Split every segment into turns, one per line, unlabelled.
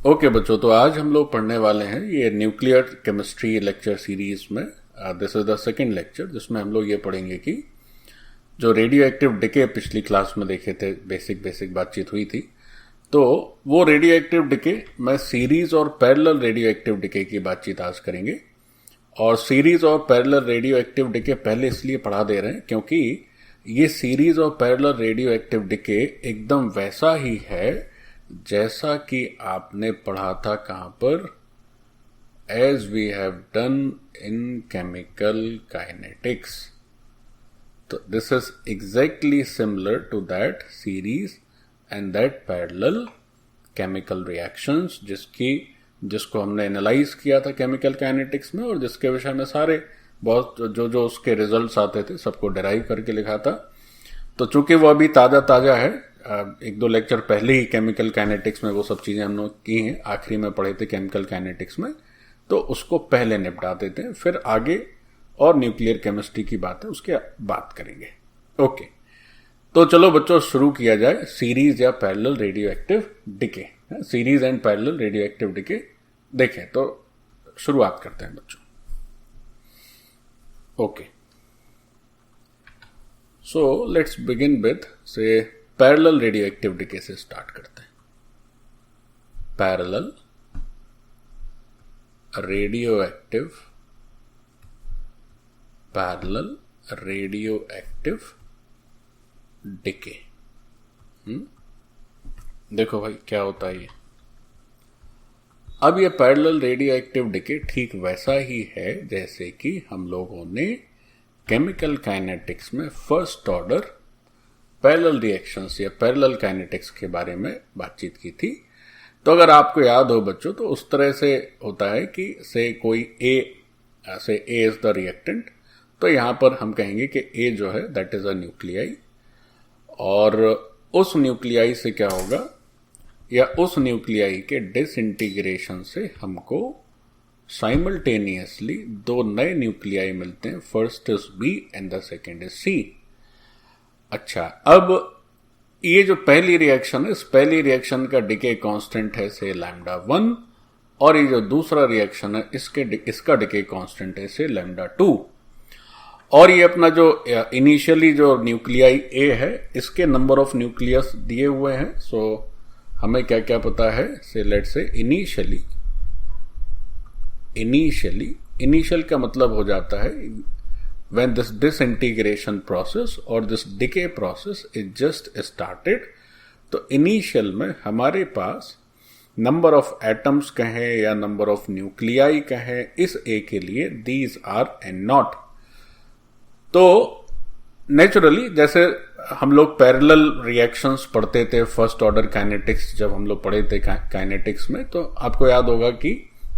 Okay बच्चों, तो आज हम लोग पढ़ने वाले हैं ये न्यूक्लियर केमिस्ट्री लेक्चर सीरीज में। This is the second lecture जिसमें हम लोग ये पढ़ेंगे कि जो रेडियो एक्टिव डिके पिछली क्लास में देखे थे, बेसिक बातचीत हुई थी, तो वो रेडियो एक्टिव डिके में सीरीज और पैरेलल रेडियो एक्टिव डिके की बातचीत आज करेंगे। और सीरीज और पैरेलल रेडियो एक्टिव डिके पहले इसलिए पढ़ा दे रहे हैं क्योंकि ये सीरीज और पैरेलल रेडियो एक्टिव डिके एकदम वैसा ही है जैसा कि आपने पढ़ा था कहां पर, as we have done in chemical kinetics. तो this is exactly similar to that series and that parallel chemical reactions जिसको हमने एनालाइज किया था केमिकल काइनेटिक्स में, और जिसके विषय में सारे बहुत जो उसके रिजल्ट्स आते थे सबको डिराइव करके लिखा था। तो चूंकि वो अभी ताजा है, एक दो लेक्चर पहले ही केमिकल काइनेटिक्स में वो सब चीजें हम लोग की हैं, आखिरी में पढ़े थे केमिकल काइनेटिक्स में, तो उसको पहले निपटा देते हैं, फिर आगे और न्यूक्लियर केमिस्ट्री की बात है उसके बात करेंगे। ओके, तो चलो बच्चों शुरू किया जाए सीरीज या parallel radio active decay. Series and parallel radio active decay देखें तो शुरुआत करते हैं बच्चों। Okay, so let's begin with से पैरेलल रेडियो एक्टिव डिके से स्टार्ट करते हैं। Parallel radio active decay. देखो भाई क्या होता है ये। अब ये पैरेलल रेडियो एक्टिव डिके ठीक वैसा ही है जैसे कि हम लोगों ने केमिकल काइनेटिक्स में फर्स्ट ऑर्डर पैरेलल रिएक्शंस या पैरेलल काइनेटिक्स के बारे में बातचीत की थी। तो अगर आपको याद हो बच्चों, तो उस तरह से होता है कि से कोई ए इज द रिएक्टेंट, तो यहां पर हम कहेंगे कि ए जो है दैट इज अ न्यूक्लियाई, और उस न्यूक्लियाई से क्या होगा, या उस न्यूक्लियाई के डिसइंटीग्रेशन से हमको साइमल्टेनियसली दो नए न्यूक्लियाई मिलते हैं। First is B and the second is C. अच्छा, अब ये जो पहली रिएक्शन है, इस पहली रिएक्शन का डिके कांस्टेंट है से λ1, और ये जो दूसरा रिएक्शन है इसका डिके कांस्टेंट है से λ2। और ये अपना जो इनिशियली जो न्यूक्लियाई ए है इसके नंबर ऑफ न्यूक्लियस दिए हुए हैं। सो हमें क्या क्या पता है, से लेट्स से इनिशियल का मतलब हो जाता है when this disintegration process or this decay process is just started। तो इनिशियल में हमारे पास नंबर ऑफ एटम्स कहें या नंबर ऑफ न्यूक्लियाई कहें, इस ए के लिए दीज आर एन नॉट। तो नेचुरली जैसे हम लोग पैरेलल रिएक्शंस पढ़ते थे फर्स्ट ऑर्डर काइनेटिक्स, जब हम लोग पढ़े थे काइनेटिक्स में, तो आपको याद होगा कि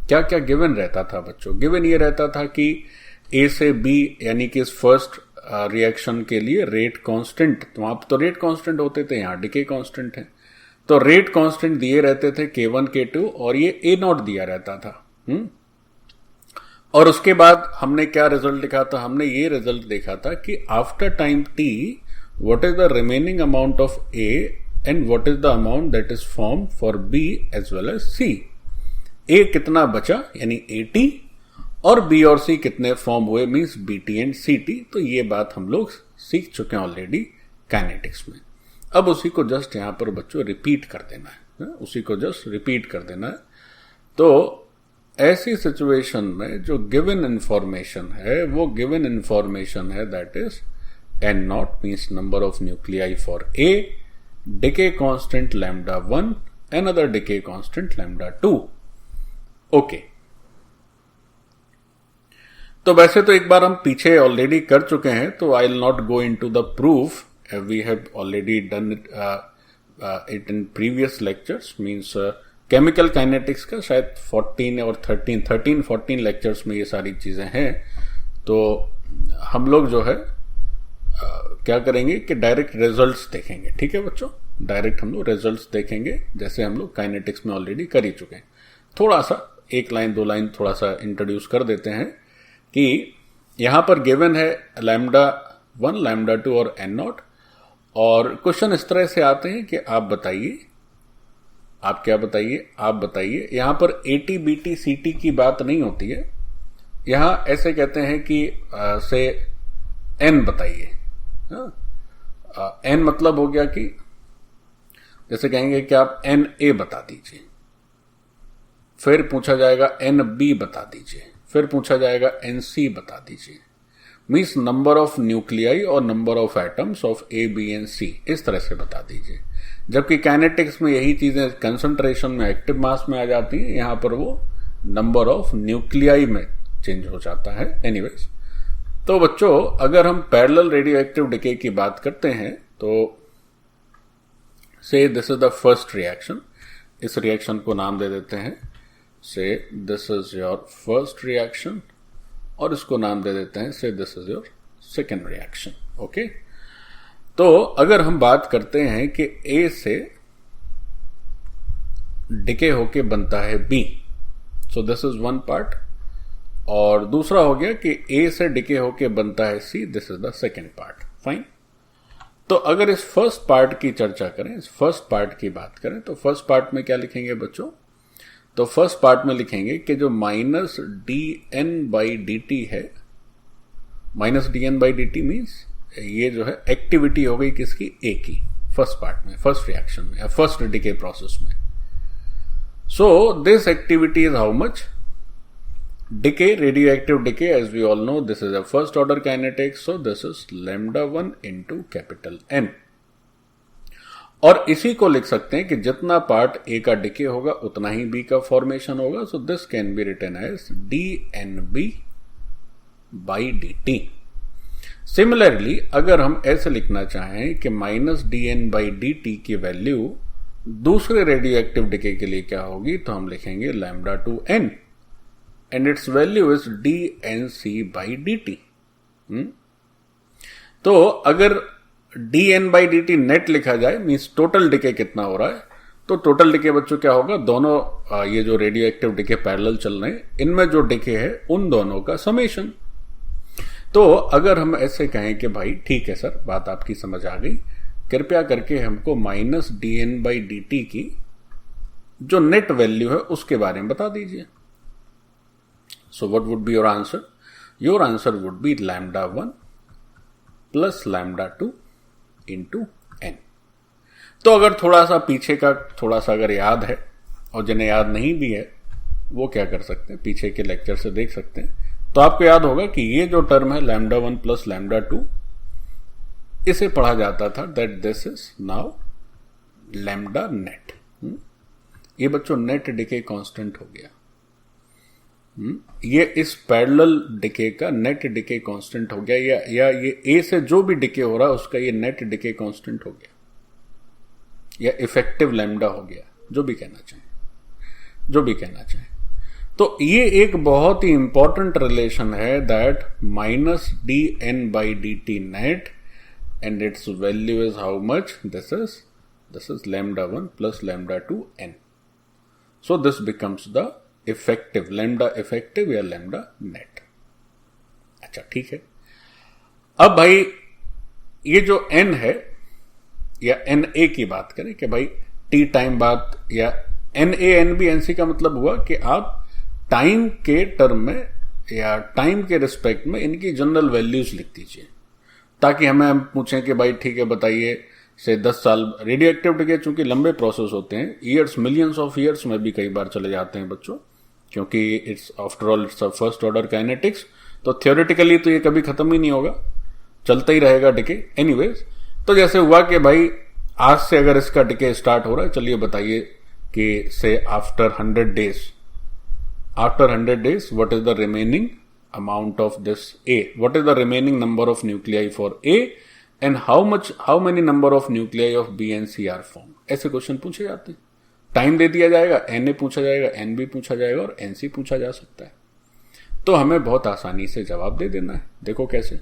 क्या क्या गिवन रहता था बच्चों। गिवन ये रहता था कि ए से बी यानी कि इस फर्स्ट रिएक्शन के लिए रेट कांस्टेंट, तो वहां तो रेट कांस्टेंट होते थे, यहां डिके कांस्टेंट है, तो रेट कांस्टेंट दिए रहते थे K1 K2, और ये ए नॉट दिया रहता था। और उसके बाद हमने क्या रिजल्ट लिखा था, हमने ये रिजल्ट देखा था कि after time T what is the remaining amount of A and what is the amount that is form for B as well as C. A कितना बचा यानी 80, और बी और सी कितने फॉर्म हुए मींस बीटी एंड सीटी। तो ये बात हम लोग सीख चुके हैं ऑलरेडी काइनेटिक्स में। अब उसी को जस्ट यहां पर बच्चों रिपीट कर देना है, उसी को जस्ट रिपीट कर देना है। तो ऐसी सिचुएशन में जो गिवन इंफॉर्मेशन है वो गिवन इंफॉर्मेशन है that is N not means number of nuclei for A, decay constant λ1, another decay constant λ2। Okay, तो वैसे तो एक बार हम पीछे ऑलरेडी कर चुके हैं, तो I will not go into the proof, we have already done it in previous lectures. Means chemical kinetics का शायद 14 और 13-14 लेक्चर्स में ये सारी चीजें हैं। तो हम लोग जो है क्या करेंगे कि डायरेक्ट रिजल्ट्स देखेंगे। ठीक है बच्चों, डायरेक्ट हम लोग रिजल्ट्स देखेंगे जैसे हम लोग काइनेटिक्स में ऑलरेडी कर ही चुके हैं। थोड़ा सा एक लाइन दो लाइन थोड़ा सा इंट्रोड्यूस कर देते हैं कि यहां पर गिवन है λ1, λ2 और n0, और क्वेश्चन इस तरह से आते हैं कि आप बताइए आप क्या बताइए, आप बताइए। यहां पर AT BT CT की बात नहीं होती है, यहां ऐसे कहते हैं कि से N बताइए। N मतलब हो गया कि जैसे कहेंगे कि आप NA बता दीजिए, फिर पूछा जाएगा NB बता दीजिए, फिर पूछा जाएगा NC बता दीजिए। मीन्स नंबर ऑफ न्यूक्लियाई और number of atoms of A, B and C, इस तरह से बता दीजिए। जबकि काइनेटिक्स में यही चीजें कंसंट्रेशन में, एक्टिव मास में आ जाती हैं, यहां पर वो नंबर ऑफ न्यूक्लियाई में चेंज हो जाता है। एनीवेज, तो बच्चों अगर हम पैरेलल रेडियो एक्टिव डिके की बात करते हैं तो से this is the first reaction, इस रिएक्शन को नाम दे देते हैं से this is your first reaction, और इसको नाम दे देते हैं से this is your second reaction. Okay, तो अगर हम बात करते हैं कि A से डिके होके बनता है B, so this is one part, और दूसरा हो गया कि A से डिके होके बनता है C, this is the second part. Fine. तो अगर इस फर्स्ट पार्ट की चर्चा करें, इस फर्स्ट पार्ट की बात करें, तो फर्स्ट पार्ट में क्या लिखेंगे बच्चों? तो फर्स्ट पार्ट में लिखेंगे कि जो माइनस dN/dt है, माइनस dN/dt मीन्स ये जो है एक्टिविटी हो गई किसकी? A की, फर्स्ट पार्ट में, फर्स्ट रिएक्शन में, फर्स्ट डिके प्रोसेस में। So this activity is how much? Decay, radioactive decay, as we all know, this is a first order kinetics, so this is λ1 into capital N. और इसी को लिख सकते हैं कि जितना पार्ट A का डिके होगा उतना ही B का फॉर्मेशन होगा, so this can be written as dNB/dt। Similarly अगर हम ऐसे लिखना चाहें कि माइनस dN/dt की वैल्यू दूसरे रेडियो एक्टिव डिके के लिए क्या होगी, तो हम लिखेंगे λ2N and its value is dNc/dt। तो अगर dN/dt नेट लिखा जाए, मीन्स टोटल डिके कितना हो रहा है, तो टोटल डिके बच्चों क्या होगा? दोनों ये जो रेडियो एक्टिव डिके पैरेलल चल रहे हैं, इनमें जो डिके है उन दोनों का समेशन। तो अगर हम ऐसे कहें कि भाई ठीक है सर, बात आपकी समझ आ गई, कृपया करके हमको माइनस dN/dt की जो नेट वैल्यू है उसके बारे में बता दीजिए। So what would be your answer? Your answer would be λ1 plus λ2 into N। तो अगर थोड़ा सा पीछे का थोड़ा सा अगर याद है, और जिन्हें याद नहीं भी है वो क्या कर सकते हैं, पीछे के लेक्चर से देख सकते हैं, तो आपको याद होगा कि ये जो टर्म है λ1 plus λ2, इसे पढ़ा जाता था that this is now lambda net. ये बच्चों नेट डिके कांस्टेंट हो गया। ये इस पैरेलल डिके का नेट डिके कांस्टेंट हो गया, या ये A से जो भी डिके हो रहा है उसका ये नेट डिके कांस्टेंट हो गया, या इफेक्टिव लैम्डा हो गया, जो भी कहना चाहें। तो ये एक बहुत ही इंपॉर्टेंट रिलेशन है that minus dN/dt net and its value is how much? This is λ1 plus λ2N। So this becomes the effective, lambda effective या लैम्डा नेट। अच्छा ठीक है। अब भाई ये जो N है, या NA की बात करें कि भाई T टाइम बाद, या NA NB NC का मतलब हुआ कि आप टाइम के टर्म में या टाइम के रिस्पेक्ट में इनकी जनरल वैल्यूज लिख दीजिए, ताकि हम पूछें कि भाई ठीक है बताइए से 10 साल रेडियो एक्टिव डिके चूंकि लंबे प्रोसेस होते हैं, ईयर्स, मिलियंस ऑफ ईयर्स में भी कई बार चले जाते हैं बच्चों, क्योंकि it's after all it's a first order kinetics, तो थियोरेटिकली तो ये कभी खत्म ही नहीं होगा, चलता ही रहेगा डिके। एनीवेज, तो जैसे हुआ कि भाई आज से अगर इसका डिके स्टार्ट हो रहा है, चलिए बताइए कि say after 100 days what is the remaining amount of this A, what is the remaining number of nuclei for A and how many number of nuclei of B and C are form. ऐसे question पूछे जाते हैं, time दे दिया जाएगा, NA पूछा जाएगा, NB पूछा जाएगा और NC पूछा जा सकता है। तो हमें बहुत आसानी से जवाब दे देना है। देखो कैसे,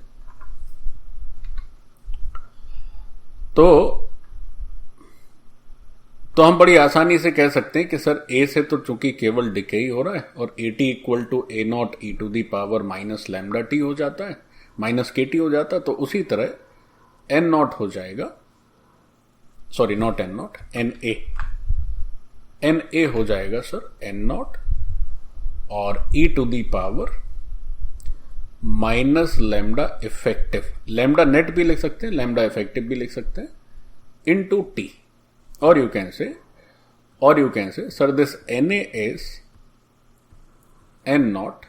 तो हम बड़ी आसानी से कह सकते हैं कि सर A से तो चूंकि केवल डिके ही हो रहा है और AT equal to A0 e to the power minus λt हो जाता है, माइनस KT हो जाता है, तो उसी तरह N0 हो जाएगा, sorry not N0, NA N A हो जाएगा सर एन नॉट और e to the power minus lambda effective, lambda net भी लिख सकते हैं, लैम्डा इफेक्टिव भी लिख सकते हैं, इनटू टी। और you can say sir this N A is N naught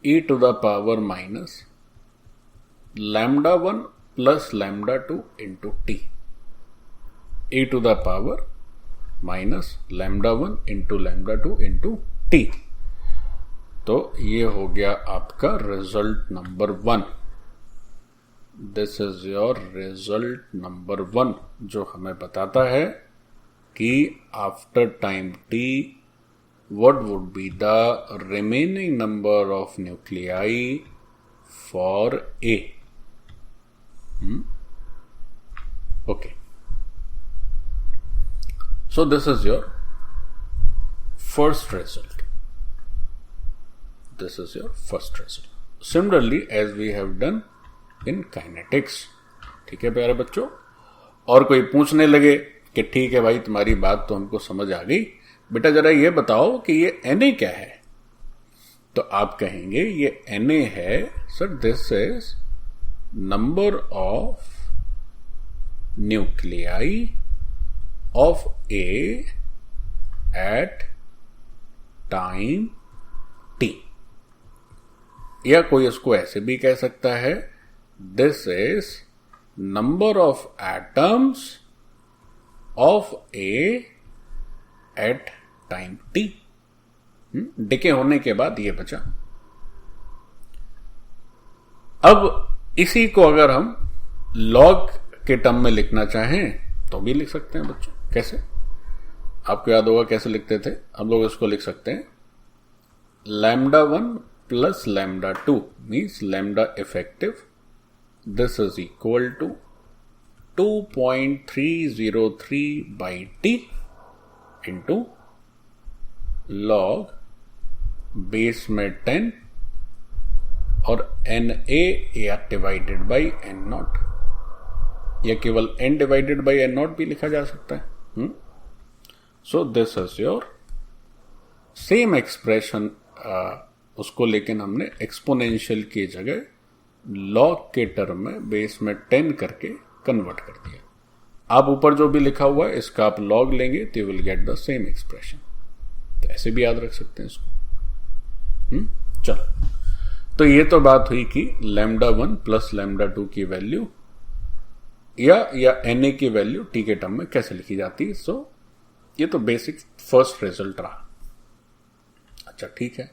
e to the power minus lambda 1 plus lambda 2 into T, e to the power minus lambda 1 into lambda 2 into T. तो ये हो गया आपका result number 1। This is your result number 1 जो हमें बताता है कि after time T what would be the remaining number of nuclei for A? Okay. So this is your first result. This is your first result. Similarly, as we have done in kinetics. ठीक है प्यारे बच्चों, और कोई पूछने लगे कि ठीक है भाई तुम्हारी बात तो हमको समझ आ गई, बेटा जरा ये बताओ कि ये Na क्या है, तो आप कहेंगे ये Na है sir this is number of nuclei of A at time T, या कोई इसको ऐसे भी कह सकता है this is number of atoms of A at time T. Decay होने के बाद ये बचा। अब इसी को अगर हम लॉग के टर्म में लिखना चाहें तो भी लिख सकते हैं बच्चों। कैसे, आपको याद होगा कैसे लिखते थे हम लोग, इसको लिख सकते हैं lambda 1 plus lambda 2 means lambda effective, this is equal to 2.303 by T into log base में 10 और एन ए या डिवाइडेड बाई एन नॉट, या केवल N divided by N naught भी लिखा जा सकता है। So this is your same expression, उसको लेकिन हमने एक्सपोनेंशियल की जगह लॉग के टर्म में बेस में 10 करके कन्वर्ट कर दिया। आप ऊपर जो भी लिखा हुआ है इसका आप लॉग लेंगे तो you will get the same expression. तो ऐसे भी याद रख सकते हैं इसको। चलो, तो ये तो बात हुई कि लैम्डा 1 प्लस लैम्डा 2 की वैल्यू या Na की वैल्यू टी के टर्म में कैसे लिखी जाती है। सो ये तो बेसिक फर्स्ट रिजल्ट रहा। अच्छा ठीक है,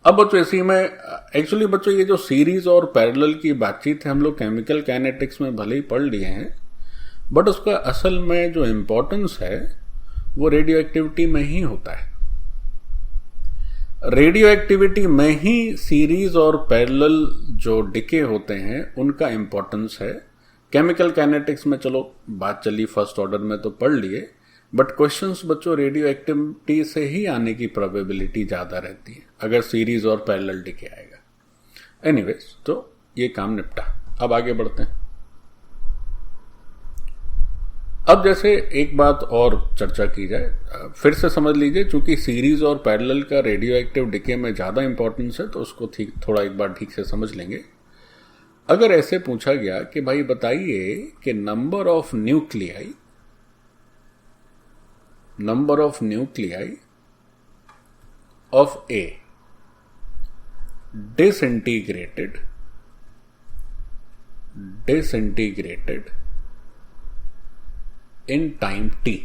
अब बच्चों इसी में एक्चुअली बच्चों ये जो सीरीज और पैरेलल की बातचीत है हम लोग केमिकल काइनेटिक्स में भले ही पढ़ लिए हैं, बट उसका असल में जो इंपॉर्टेंस है वो रेडियो एक्टिविटी में ही होता है। रेडियो एक्टिविटी में ही सीरीज और पैरेलल जो डिके होते हैं उनका इंपॉर्टेंस है। केमिकल काइनेटिक्स में चलो बात चली फर्स्ट ऑर्डर में तो पढ़ लिए, बट क्वेश्चंस बच्चों रेडियो एक्टिविटी से ही आने की प्रोबेबिलिटी ज्यादा रहती है अगर सीरीज और पैरेलल डिके आएगा। एनीवेज, तो ये काम निपटा। अब आगे बढ़ते हैं। अब जैसे एक बात और चर्चा की जाए, फिर से समझ लीजिए, चूंकि सीरीज और पैरेलल का रेडियो एक्टिव डिके में ज्यादा इंपॉर्टेंस है तो उसको थोड़ा एक बार ठीक से समझ लेंगे। अगर ऐसे पूछा गया कि भाई बताइए कि number of nuclei of A disintegrated in time t,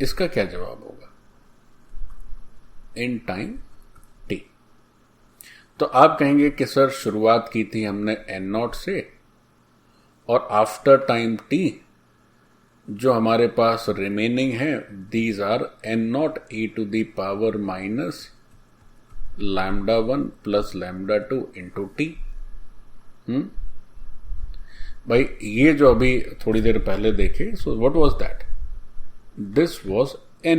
इसका क्या जवाब होगा? In time t। तो आप कहेंगे कि सर शुरुआत की थी हमने n0 से और आफ्टर टाइम t जो हमारे पास रिमेनिंग है these are n0 e to the power minus lambda 1 plus lambda 2 into T. भाई ये जो अभी थोड़ी देर पहले देखे, so what was that? This was Na,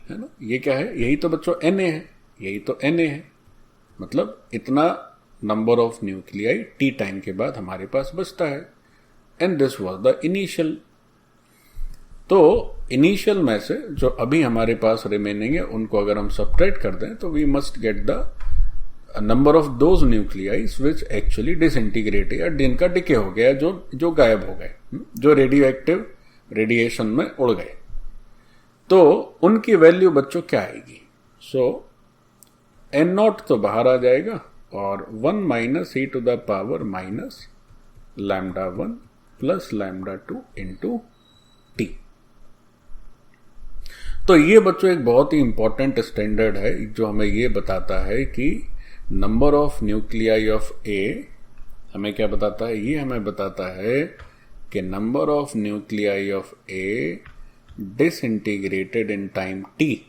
है ना। ये क्या है? यही तो बच्चों Na है, यही तो Na है। मतलब इतना number of nuclei T time के बाद हमारे पास बचता है, and this was the initial. तो इनिशियल में से जो अभी हमारे पास रिमेनिंग है उनको अगर हम सब्ट्रैक्ट कर दें तो we must get the number of those nuclei which actually disintegrate या जिनका डिके हो गया, जो गायब हो गए, जो रेडियो एक्टिव रेडिएशन में उड़ गए, तो उनकी वैल्यू बच्चों क्या आएगी? सो एन नॉट तो बाहर आ जाएगा और 1 minus e to the power minus lambda 1 plus lambda 2 into T. तो ये बच्चों एक बहुत ही इंपॉर्टेंट स्टैंडर्ड है जो हमें ये बताता है कि नंबर ऑफ न्यूक्लियाई ऑफ ए हमें क्या बताता है? ये हमें बताता है कि number of nuclei of A disintegrated in time T,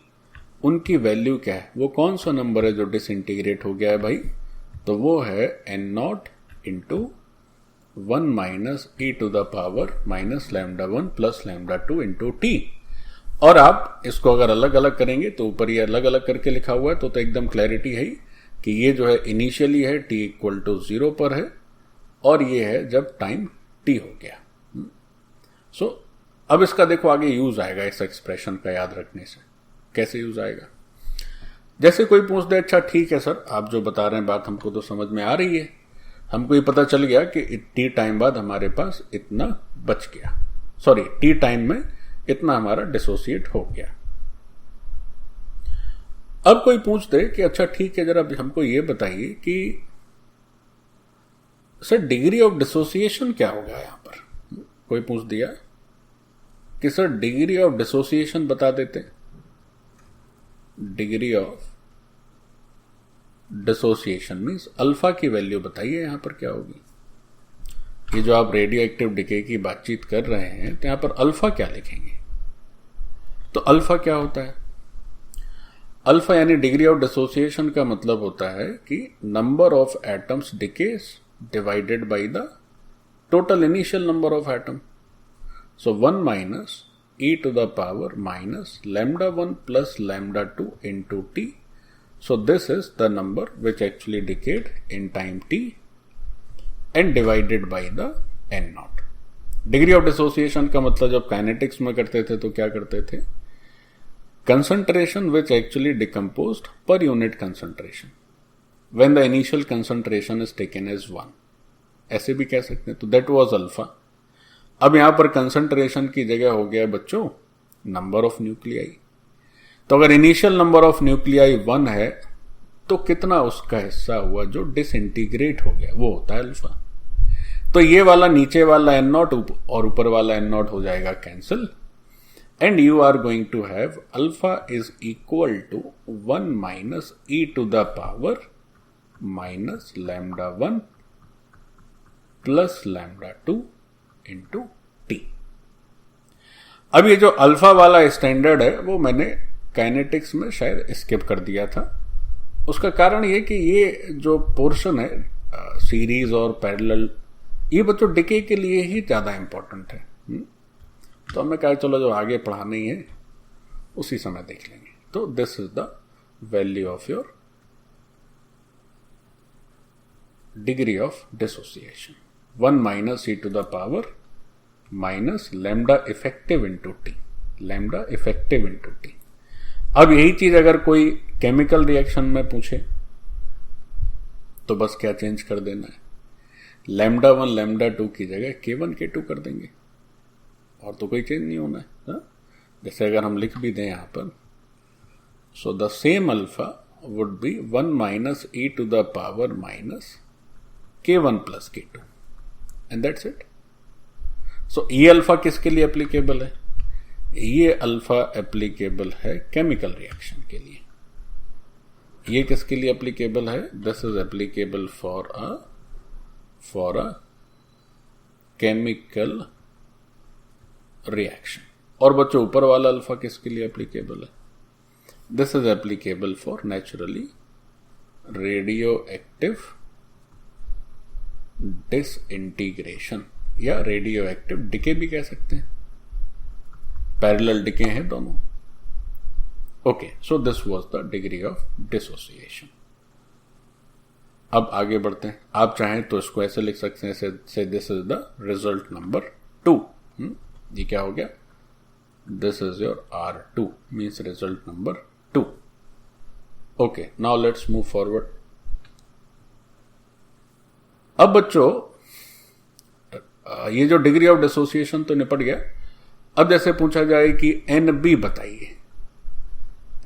उनकी वैल्यू क्या है? वो कौन सा नंबर है जो डिसइंटीग्रेट हो गया है भाई? तो वो है N naught into 1 minus e to the power minus lambda 1 plus lambda 2 into T. और आप इसको अगर अलग अलग करेंगे तो ऊपर ये अलग अलग करके लिखा हुआ है तो एकदम क्लैरिटी है कि ये जो है इनिशियली है t इक्वल टू 0 पर है और ये है जब टाइम t हो गया। सो अब इसका देखो आगे यूज आएगा इस एक्सप्रेशन का याद रखने से। कैसे यूज आएगा? जैसे कोई पूछ दे, अच्छा ठीक है सर आप जो बता रहे हैं बात हमको तो समझ में आ रही है, हमको ये पता चल गया कि टी टाइम बाद हमारे पास इतना बच गया, सॉरी टी टाइम में इतना हमारा डिसोसिएट हो गया। अब कोई पूछ दे कि अच्छा ठीक है जरा हमको ये बताइए कि सर डिग्री ऑफ डिसोसिएशन क्या हो गया यहां पर। कोई पूछ दिया कि सर डिग्री ऑफ डिसोसिएशन बता देते। Degree of dissociation means alpha की वैल्यू बताइए यहां पर क्या होगी। ये जो आप रेडियो एक्टिव डिके की बातचीत कर रहे हैं तो यहां पर अल्फा क्या लिखेंगे? तो अल्फा क्या होता है? अल्फा यानी डिग्री ऑफ डिसोसिएशन का मतलब होता है कि number of atoms decades divided by the total initial number of atom. So 1 minus e to the power minus lambda 1 plus lambda 2 into t. So this is the number which actually decayed in time t and divided by the n naught. Degree of dissociation का मतलब जब kinetics में करते थे तो क्या करते थे? Concentration which actually decomposed per unit concentration when the initial concentration is taken as 1, ऐसे भी कह सकते हैं। तो दैट वाज अल्फा। अब यहां पर कंसंट्रेशन की जगह हो गया बच्चों नंबर ऑफ न्यूक्लियाई। तो अगर इनिशियल नंबर ऑफ न्यूक्लियाई 1 है तो कितना उसका हिस्सा हुआ जो डिसइंटीग्रेट हो गया, वो होता है अल्फा। तो ये वाला नीचे वाला एन नॉट और ऊपर वाला एन नॉट हो जाएगा cancel and you are going to have alpha is equal to 1 minus e to the power minus lambda 1 plus lambda 2 into T. अब ये जो अल्फा वाला स्टैंडर्ड है वो मैंने काइनेटिक्स में शायद स्किप कर दिया था। उसका कारण ये कि ये जो पोर्शन है सीरीज और पैरेलल, ये बच्चों डिके के लिए ही ज्यादा इंपॉर्टेंट है। तो हमने कहा चलो जो आगे पढ़ाना ही है उसी समय देख लेंगे। तो this is the value of your degree of dissociation, 1 minus e to the power minus lambda effective into T, lambda effective into T. अब यही चीज अगर कोई केमिकल रिएक्शन में पूछे तो बस क्या चेंज कर देना है, लैम्डा 1 लैम्डा 2 की जगह K1 K2 कर देंगे और तो कोई चेंज नहीं होना है हा? जैसे अगर हम लिख भी दें यहां पर, so the same alpha would be 1 minus e to the power minus K1 plus K2 and that's it. So ये अल्फा किसके लिए एप्लीकेबल है? ये अल्फा एप्लीकेबल है केमिकल रिएक्शन के लिए। ये किसके लिए एप्लीकेबल है? This is applicable for a chemical reaction. और बच्चों ऊपर वाला अल्फा किसके लिए एप्लीकेबल है? This is applicable for naturally radioactive disintegration या रेडियो एक्टिव डिके भी कह सकते हैं, पैरेलल डिके हैं दोनों। Okay, so this was the degree of dissociation. अब आगे बढ़ते हैं। आप चाहें तो इसको ऐसे लिख सकते हैं, से this is the result number 2। ये क्या हो गया? This is your R2, means result number 2. Okay, now let's move forward. अब बच्चों ये जो डिग्री ऑफ डिसोसिएशन तो निपट गया. अब जैसे पूछा जाए कि NB बताइए,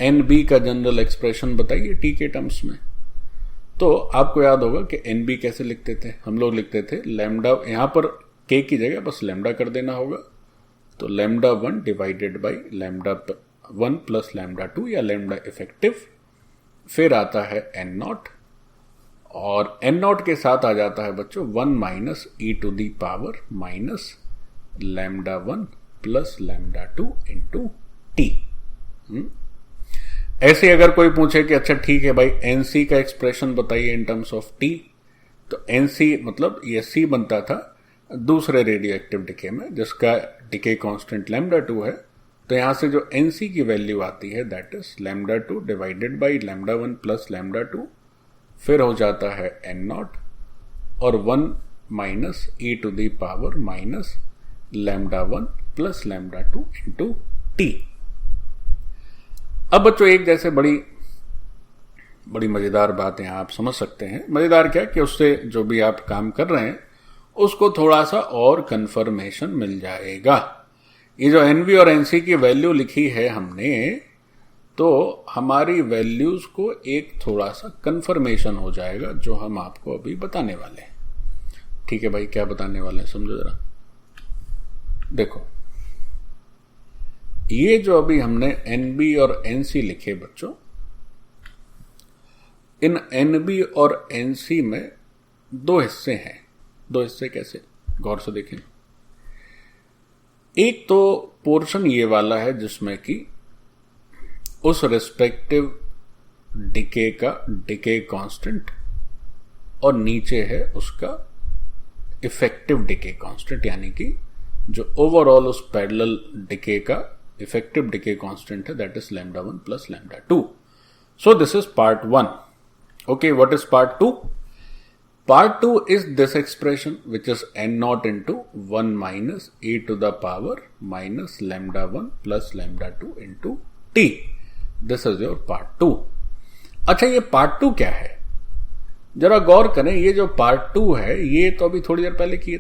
NB का जनरल एक्सप्रेशन बताइए टी के टर्म्स में. तो आपको याद होगा कि NB कैसे लिखते थे. हम लोग लिखते थे लैम्डा, यहां पर K की जगह बस लैम्डा कर देना होगा. तो lambda 1 divided by lambda 1 plus lambda 2 या लैम्डा इफेक्टिव. फिर आता है N0, और N0 के साथ आ जाता है बच्चों 1 minus e to the power minus lambda 1 plus lambda 2 into T. ऐसे अगर कोई पूछे कि अच्छा ठीक है भाई एनसी का एक्सप्रेशन बताइए इन टर्म्स ऑफ टी, तो एनसी मतलब ये सी बनता था दूसरे रेडियो एक्टिव डिके में जिसका डिके कांस्टेंट लैम्डा 2 है. तो यहां से जो एनसी की वैल्यू आती है that is lambda 2 divided by lambda 1 plus lambda 2. फिर हो जाता है N0 और 1 minus e to the power minus lambda 1 plus lambda 2 into T. अब बच्चों एक जैसे बड़ी मजेदार बात यहां आप समझ सकते हैं. मजेदार क्या कि उससे जो भी आप काम कर रहे हैं उसको थोड़ा सा और कंफर्मेशन मिल जाएगा. ये जो एनबी और एनसी की वैल्यू लिखी है हमने, तो हमारी वैल्यूज को एक थोड़ा सा कंफर्मेशन हो जाएगा जो हम आपको अभी बताने वाले हैं. ठीक है भाई, क्या बताने वाले हैं समझो जरा. देखो ये जो अभी हमने एनबी और एनसी लिखे बच्चों, इन एनबी और एनसी में दो हिस्से हैं. दो हिस्से कैसे, गौर से देखें. एक तो पोर्शन ये वाला है जिसमें कि उस रिस्पेक्टिव डिके का डिके कांस्टेंट और नीचे है उसका इफेक्टिव डिके कांस्टेंट, यानी कि जो ओवरऑल उस पैरेलल डिके का इफेक्टिव डिके कांस्टेंट है that is lambda 1 plus lambda 2. So this is part 1. Okay, what is part 2? Part 2 is this expression which is N0 into 1 minus e to the power minus lambda 1 plus lambda 2 into t. This is your part 2. अच्छा, ये part 2 क्या है? जरा गौर करें. ये जो part 2 है ये तो अभी थोड़ी देर पहले किए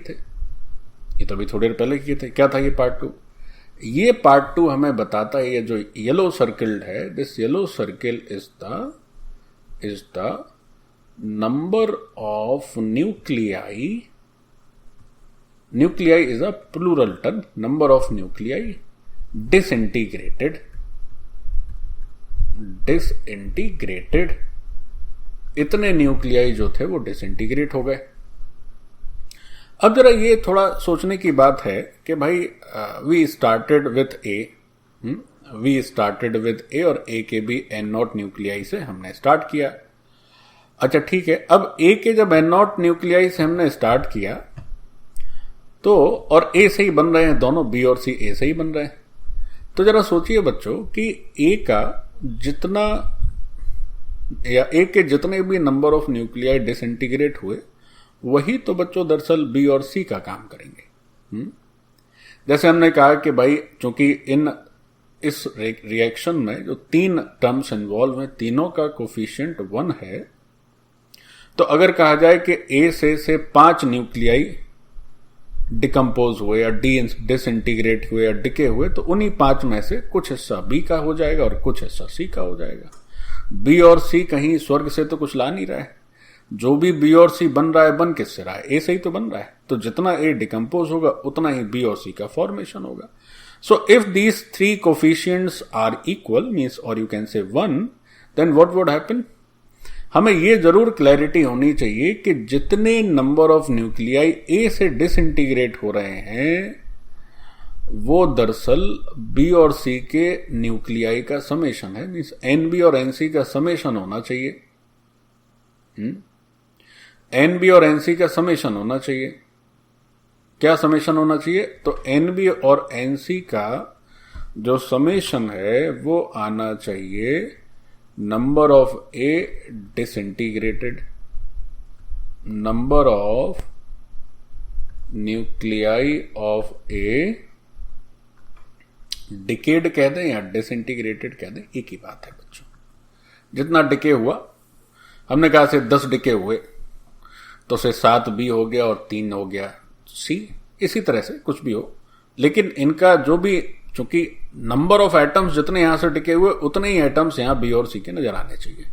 थे. क्या था ये part 2? ये part 2 हमें बताता है, ये जो येलो सर्किल्ड है, this yellow circle is the number of nuclei is a plural term, number of nuclei disintegrated. इतने न्यूक्लियाई जो थे वो डिसइंटीग्रेट हो गए. अब जरा ये थोड़ा सोचने की बात है कि भाई वी स्टार्टेड विथ ए और ए के भी N0 न्यूक्लियाई से हमने स्टार्ट किया. अच्छा ठीक है, अब ए के जब N0 न्यूक्लियाई से हमने स्टार्ट किया तो, और ए से ही बन रहे हैं दोनों, बी और सी ए से ही बन रहे हैं. तो जरा सोचिए बच्चों कि ए का जितना या ए के जितने भी नंबर ऑफ न्यूक्लियाई डिसइंटीग्रेट हुए वही तो बच्चों दरअसल बी और सी का काम करेंगे. जैसे हमने कहा कि भाई चूंकि इस रिएक्शन में जो 3 टर्म्स इन्वॉल्व हैं तीनों का कोफिशिएंट 1 है, तो अगर कहा जाए कि ए से 5 न्यूक्लियाई डिकम्पोज हुए या डिसइंटीग्रेट हुए या डिके हुए, तो उन्हीं 5 में से कुछ हिस्सा बी का हो जाएगा और कुछ हिस्सा सी का हो जाएगा. बी और सी कहीं स्वर्ग से तो कुछ ला नहीं रहा है. जो भी बी और सी बन रहा है बन किससे रहा है? ए से ही तो बन रहा है. तो जितना ए डिकम्पोज होगा उतना ही बी और सी का फॉर्मेशन होगा. So if these 3 coefficients are equal means, और you can say 1, then what would happen? हमें यह जरूर क्लैरिटी होनी चाहिए कि जितने नंबर ऑफ न्यूक्लियाई ए से डिसइंटीग्रेट हो रहे हैं वो दरअसल बी और सी के न्यूक्लियाई का समेशन है. मीन्स एनबी और एनसी का समेशन होना चाहिए. एनबी और एनसी का समेशन होना चाहिए. क्या समेशन होना चाहिए? तो एनबी और एनसी का जो समेशन है वो आना चाहिए number of A disintegrated, number of nuclei of a decade कह दें या डिसइंटीग्रेटेड कह दें, एक ही बात है बच्चों। जितना डिके हुआ, हमने कहा से 10 डिके हुए तो से 7 बी हो गया और 3 हो गया सी, इसी तरह से कुछ भी हो, लेकिन इनका जो भी, चूंकि नंबर ऑफ एटम्स जितने यहां से डिके हुए उतने ही एटम्स यहां बी और सी के नजर आने चाहिए।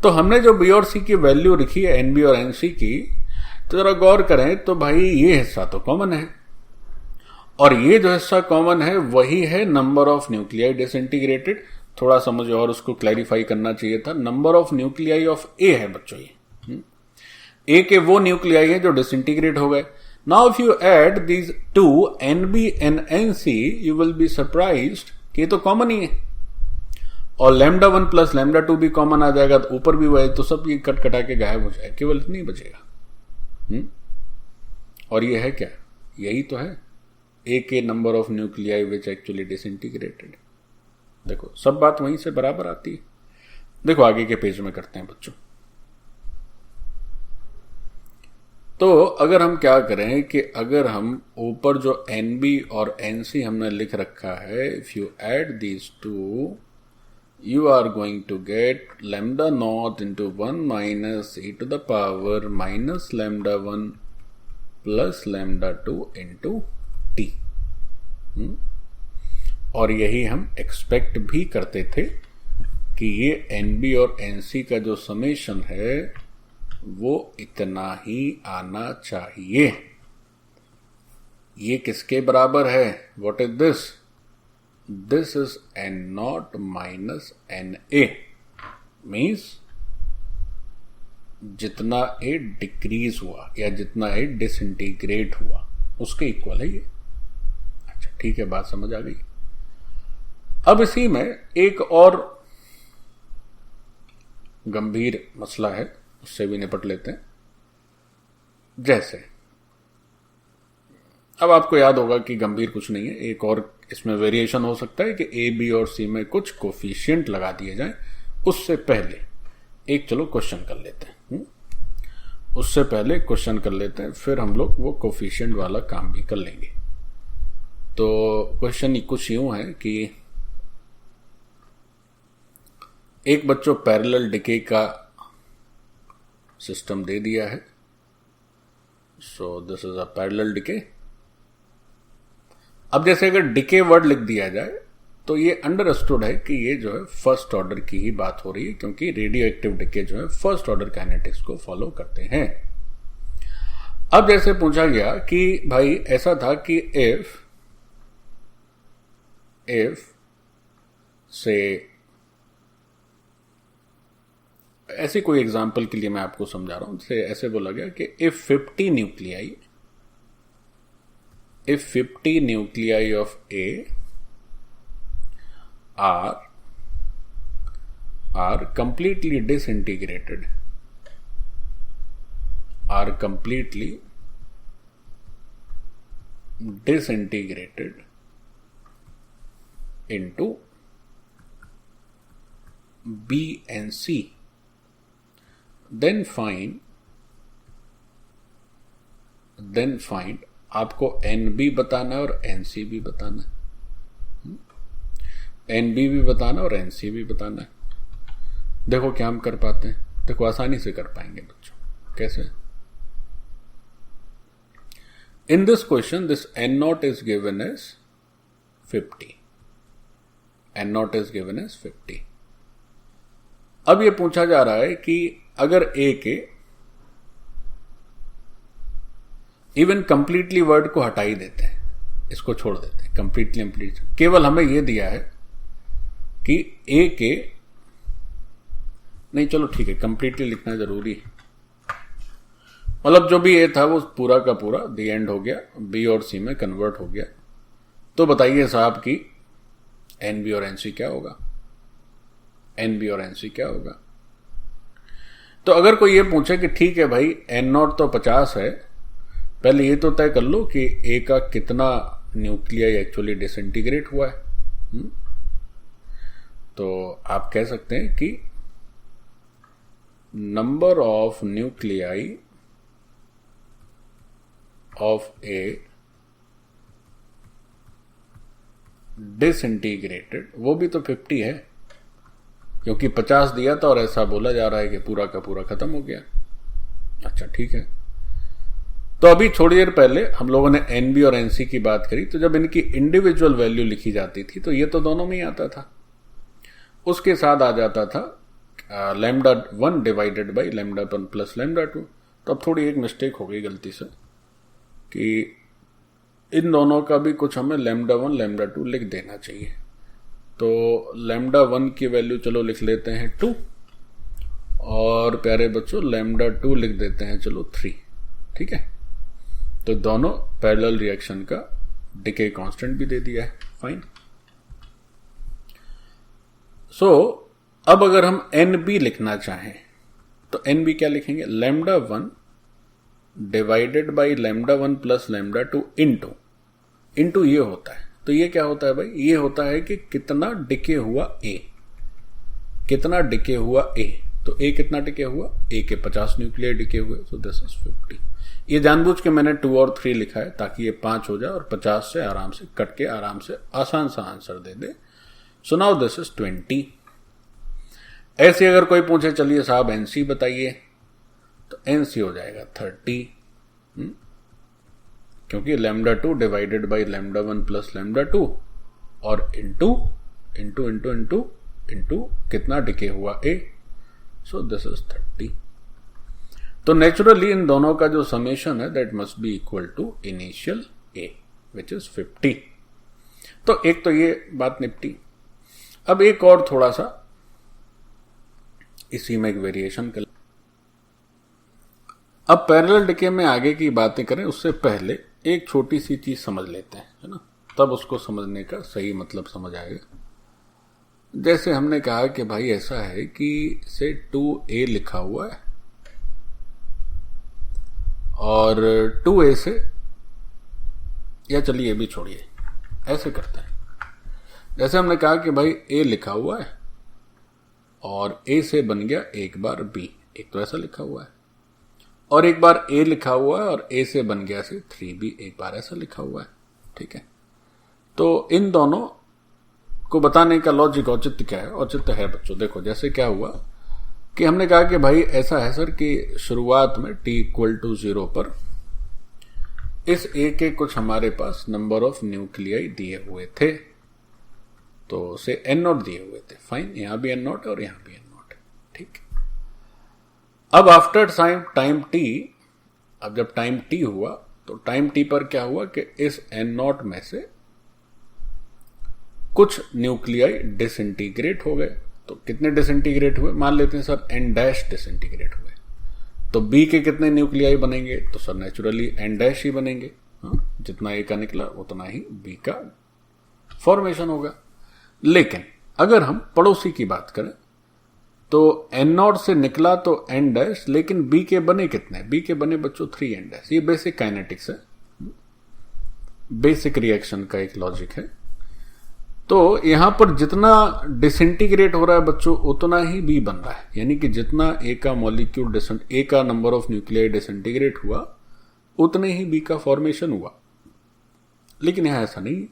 तो हमने जो बी और सी की वैल्यू लिखी है एनबी और एनसी की, तो जरा गौर करें तो भाई ये हिस्सा तो कॉमन है, और ये जो हिस्सा कॉमन है वही है नंबर ऑफ न्यूक्लियाई डिसइंटीग्रेटेड। थोड़ा सा मुझे और उसको क्लैरिफाई करना चाहिए था। नंबर ऑफ न्यूक्लियाई ऑफ ए है बच्चों ये। ए के वो न्यूक्लियाई है जो डिसइंटीग्रेट हो गए। Now if you add these two NB and NC you will be surprised कि ये तो कॉमन ही है, और लैम्डा 1 प्लस लैम्डा 2 भी कॉमन आ जाएगा, तो ऊपर भी वही, तो सब ये कट कटा के गायब हो जाएगा, केवल इतना ही बचेगा। और ये है क्या? यही तो है ए के number of nuclei which actually disintegrated. देखो सब बात वहीं से बराबर आती है। देखो आगे के पेज में करते हैं बच्चों। तो अगर हम क्या करें कि अगर हम ऊपर जो एनबी और एनसी हमने लिख रखा है, if you add these two you are going to get lambda naught into 1 minus e to the power minus lambda 1 plus lambda 2 into t। और यही हम एक्सपेक्ट भी करते थे कि ये एनबी और एनसी का जो समेशन है वो इतना ही आना चाहिए। ये किसके बराबर है? What is this? This is n naught minus na, means जितना ए डिक्रीज हुआ या जितना ए डिसइंटीग्रेट हुआ उसके इक्वल है ये। अच्छा ठीक है, बात समझ आ गई। अब इसी में एक और गंभीर मसला है, उससे भी निपट लेते हैं। जैसे अब आपको याद होगा कि गंभीर कुछ नहीं है, एक और इसमें वेरिएशन हो सकता है कि ए बी और सी में कुछ कोफिशिएंट लगा दिए जाएं। उससे पहले एक चलो क्वेश्चन कर लेते हैं, उससे पहले क्वेश्चन कर लेते हैं, फिर हम लोग वो कोफिशिएंट वाला काम भी कर लेंगे। तो क्वेश्चन कुछ यूं है कि एक बच्चों पैरेलल डिके का सिस्टम दे दिया है। So this is a parallel decay. अब जैसे अगर डिके वर्ड लिख दिया जाए तो ये अंडरस्टूड है कि ये जो है फर्स्ट ऑर्डर की ही बात हो रही है, क्योंकि रेडियो एक्टिव डिके जो है फर्स्ट ऑर्डर काइनेटिक्स को फॉलो करते हैं। अब जैसे पूछा गया कि भाई ऐसा था कि इफ से ऐसी कोई एग्जांपल के लिए मैं आपको समझा रहा हूं, जैसे ऐसे बोला गया कि if 50 nuclei of A are completely disintegrated into B and C, then find आपको एन बी बताना है और एन सी भी बताना है, एन बी भी बताना और एन सी भी बताना है। देखो क्या हम कर पाते हैं, देखो आसानी से कर पाएंगे बच्चों। कैसे? In this question this N naught is given as 50, N naught is given as 50। अब ये पूछा जा रहा है कि अगर ए के इवन कंप्लीटली वर्ड को हटा ही देते हैं, इसको छोड़ देते हैं कंप्लीटली, केवल हमें यह दिया है कि ए के, नहीं चलो ठीक है कंप्लीटली लिखना जरूरी है, मतलब जो भी ए था वो पूरा का पूरा दी एंड हो गया, बी और सी में कन्वर्ट हो गया। तो बताइए साहब कि एन बी और एन सी क्या होगा? एन बी और एन सी क्या होगा? तो अगर कोई ये पूछे कि ठीक है भाई एन नॉट तो 50 है, पहले ये तो तय कर लो कि ए का कितना न्यूक्लियाई एक्चुअली डिसइंटीग्रेट हुआ है। तो आप कह सकते हैं कि number of nuclei of A disintegrated, वो भी तो 50 है, क्योंकि 50 दिया था और ऐसा बोला जा रहा है कि पूरा का पूरा खत्म हो गया। अच्छा ठीक है, तो अभी थोड़ी देर पहले हम लोगों ने एनबी और एनसी की बात करी, तो जब इनकी इंडिविजुअल वैल्यू लिखी जाती थी तो ये तो दोनों में ही आता था, उसके साथ आ जाता था lambda 1 divided by lambda 1 plus lambda 2। तो अब थोड़ी एक मिस्टेक हो गई गलती से कि इन दोनों का भी कुछ हमें लैम्डा 1 लैम्डा 2 लिख देना चाहिए। तो लैम्डा 1 की वैल्यू चलो लिख लेते हैं 2, और प्यारे बच्चों लैम्डा 2 लिख देते हैं चलो 3। ठीक है, तो दोनों पैरेलल रिएक्शन का डिके कांस्टेंट भी दे दिया है। फाइन। सो अब अगर हम एन बी लिखना चाहें तो एन बी क्या लिखेंगे, lambda 1 divided by lambda 1 plus lambda 2 into ये होता है। तो ये क्या होता है भाई, ये होता है कि कितना डिके हुआ ए, कितना डिके हुआ ए। तो ए कितना डिके हुआ, ए के 50 न्यूक्लियर डिके हुए, सो दिस इज 50। ये जानबूझ के मैंने 2 और 3 लिखा है ताकि ये 5 हो जाए और 50 से आराम से कट के आराम से आसान सा answer they they. So now this is 20। ऐसे अगर कोई पूछे चलिए साहब एनसी बताइए, तो एनसी हो जाएगा 30, क्योंकि lambda 2 divided by lambda 1 plus lambda 2 और into into into into into कितना डिके हुआ ए, सो दिस इज 30। तो नेचुरली इन दोनों का जो समेशन है that must be equal to initial A which is 50। तो एक तो ये बात निपटी। अब एक और थोड़ा सा इसी में एक वेरिएशन कर, अब पैरेलल डिके में आगे की बातें करें उससे पहले एक छोटी सी चीज समझ लेते हैं, है ना, तब उसको समझने का सही मतलब समझ आएगा। जैसे हमने कहा कि भाई ऐसा है कि से 2a लिखा हुआ है और 2a से, या चलिए ये भी छोड़िए, ऐसे करते हैं। जैसे हमने कहा कि भाई a लिखा हुआ है और a से बन गया एक बार b, एक तो ऐसा लिखा हुआ है, और एक बार a लिखा हुआ है और a से बन गया से 3b, एक बार ऐसा लिखा हुआ है। ठीक है, तो इन दोनों को बताने का लॉजिक औचित्य क्या है, औचित्य है बच्चों, देखो जैसे क्या हुआ कि हमने कहा कि भाई ऐसा है सर कि शुरुआत में t इक्वल टू 0 पर इस a के कुछ हमारे पास नंबर ऑफ न्यूक्लियाई दिए हुए थे, तो से n0 दिए हुए थे। फाइन, यहां भी n0 और यहां भी n0। ठीक, अब आफ्टर टाइम t, अब जब टाइम t हुआ तो टाइम t पर क्या हुआ कि इस n0 में से कुछ न्यूक्लियाई डिसइंटीग्रेट हो गए। तो कितने डिसइंटीग्रेट हुए, मान लेते हैं सर n डैश डिसइंटीग्रेट हुए, तो b के कितने न्यूक्लियाई बनेंगे, तो सर नेचुरली n डैश ही बनेंगे। जितना a का निकला उतना ही b का फॉर्मेशन होगा। लेकिन अगर हम पड़ोसी की बात करें तो n0 से निकला तो n डैश, लेकिन b के बने कितने, b के बने बच्चों 3n डैश। ये बेसिक काइनेटिक्स है, बेसिक रिएक्शन का एक लॉजिक है। तो यहां पर जितना डिसइंटीग्रेट हो रहा है बच्चों उतना ही बी बन रहा है, यानी कि जितना ए का मॉलिक्यूल ए का नंबर ऑफ न्यूक्लियर डिसइंटीग्रेट हुआ उतने ही बी का फॉर्मेशन हुआ। लेकिन यहां ऐसा नहीं,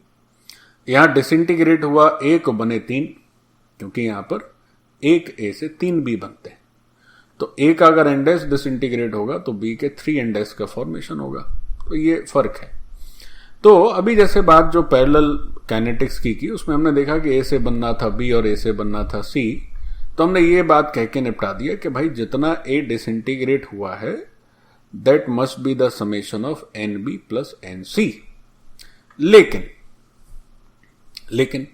यहां डिसइंटीग्रेट हुआ ए को बने 3, क्योंकि यहां पर एक ए से 3 बी बनते हैं। तो ए का अगर एन डैश डिसइंटीग्रेट होगा तो बी के 3 एन डैश का फॉर्मेशन होगा। तो ये फर्क है। तो अभी जैसे बात जो पैरेलल काइनेटिक्स की उसमें हमने देखा कि ए से बनना था बी और ए से बनना था सी, तो हमने ये बात कह के निपटा दिया कि भाई जितना ए डिसइंटीग्रेट हुआ है that must be the summation of N B plus N C. लेकिन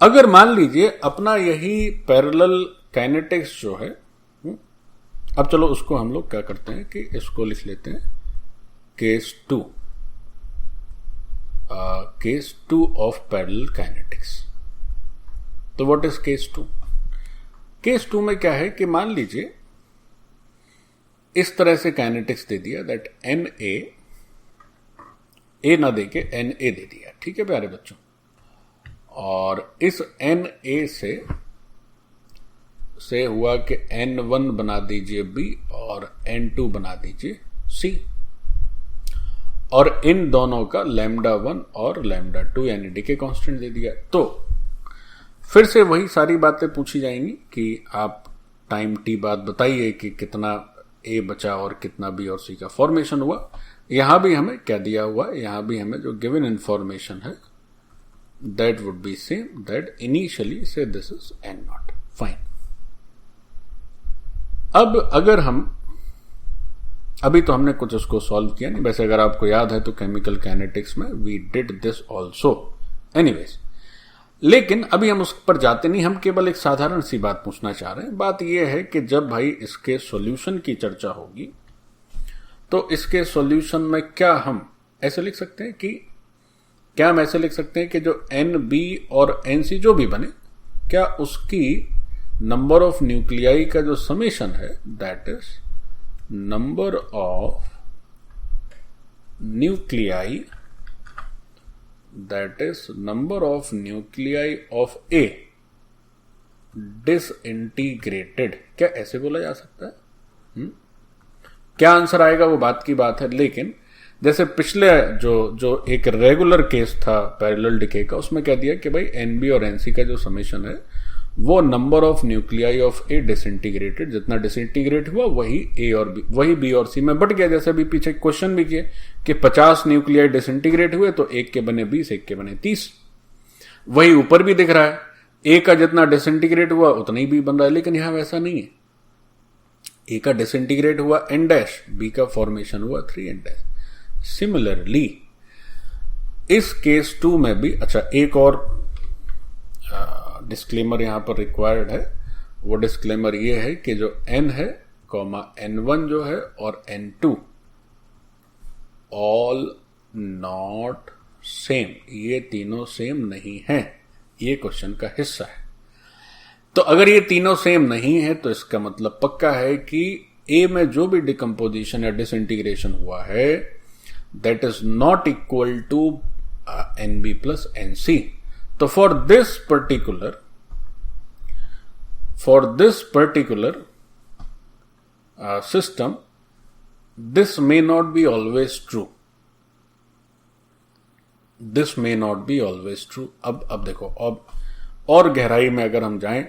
अगर मान लीजिए अपना यही पैरेलल काइनेटिक्स जो है, अब चलो उसको हम लोग क्या करते हैं कि इसको लिख लेते हैं case 2, case 2 of parallel kinetics. तो व्हाट इज केस 2? केस 2 में क्या है कि मान लीजिए इस तरह से काइनेटिक्स दे दिया दैट एन ए ना देके एन ए दे दिया। ठीक है प्यारे बच्चों, और इस एन ए से हुआ कि n1 बना दीजिए b और n2 बना दीजिए c, और इन दोनों का λ1 और λ2 यानी डीके कांस्टेंट दे दिया। तो फिर से वही सारी बातें पूछी जाएंगी कि आप टाइम t बाद बताइए कि कितना a बचा और कितना b और c का फॉर्मेशन हुआ। यहां भी हमें क्या दिया हुआ, यहां भी हमें जो गिवन इंफॉर्मेशन है that would be same that initially से दिस इज n0। फाइन। अब अगर हम अभी तो हमने कुछ उसको सॉल्व किया नहीं, वैसे अगर आपको याद है तो केमिकल काइनेटिक्स में we did this also anyways, लेकिन अभी हम उस पर जाते नहीं, हम केवल एक साधारण सी बात पूछना चाह रहे हैं। बात यह है कि जब भाई इसके सॉल्यूशन की चर्चा होगी तो इसके सॉल्यूशन में क्या हम ऐसे लिख सकते हैं कि क्या हम ऐसे लिख सकते हैं कि जो एन बी और एन सी जो भी बने, क्या उसकी नंबर ऑफ न्यूक्लियाई का जो समेशन है that is number of nuclei that is number of nuclei of A disintegrated, क्या ऐसे बोला जा सकता है? क्या आंसर आएगा वो बात की बात है, लेकिन जैसे पिछले जो एक रेगुलर केस था पैरेलल डिके का, उसमें क्या दिया कि भाई एनबी और एनसी का जो समेशन है वो number of nuclei of A disintegrated, जितना डिसइंटीग्रेट हुआ वही ए और बी, वही बी और सी में बट गया। जैसे अभी पीछे क्वेश्चन भी किए कि 50 न्यूक्लियाई डिसइंटीग्रेट हुए तो एक के बने 20, एक के बने 30। वही ऊपर भी दिख रहा है, ए का जितना डिसइंटीग्रेट हुआ उतना ही बी बन रहा है, लेकिन यहां वैसा नहीं है। ए का डिसइंटीग्रेट हुआ n डैश, बी का फॉर्मेशन हुआ 3n डैश। सिमिलरली इस केस 2 में भी, अच्छा एक और डिस्क्लेमर यहां पर रिक्वायर्ड है, वो डिस्क्लेमर ये है कि जो n है कॉमा n1 जो है और n2 ऑल नॉट सेम, ये तीनों सेम नहीं है, ये क्वेश्चन का हिस्सा है। तो अगर ये तीनों सेम नहीं है तो इसका मतलब पक्का है कि ए में जो भी डिकम्पोजिशन या डिसइंटीग्रेशन हुआ है that is not equal to NB plus NC. तो for this particular system this may not be always true, this may not be always true। अब देखो, अब और गहराई में अगर हम जाएं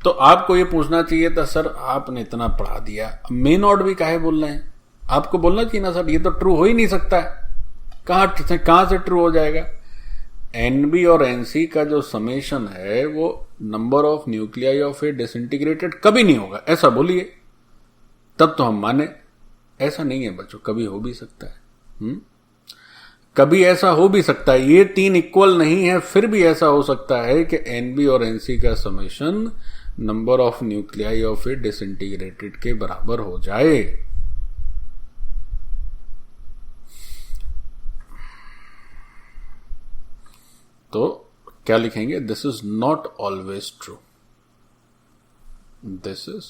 तो आपको ये पूछना चाहिए था सर आपने इतना पढ़ा दिया, मे नॉट भी काहे बोल रहे हैं? आपको बोलना चाहिए ना सर ये तो ट्रू हो ही नहीं सकता है, कहां से ट्रू हो जाएगा? एनबी और एनसी का जो समेशन है वो number of nuclei of A disintegrated कभी नहीं होगा, ऐसा बोलिए तब तो हम माने। ऐसा नहीं है बच्चों, कभी हो भी सकता है, कभी ऐसा हो भी सकता है। ये तीन इक्वल नहीं है, फिर भी ऐसा हो सकता है कि एनबी और एनसी का summation number of nuclei of A disintegrated के बराबर हो जाए। तो क्या लिखेंगे? This is not always true, this is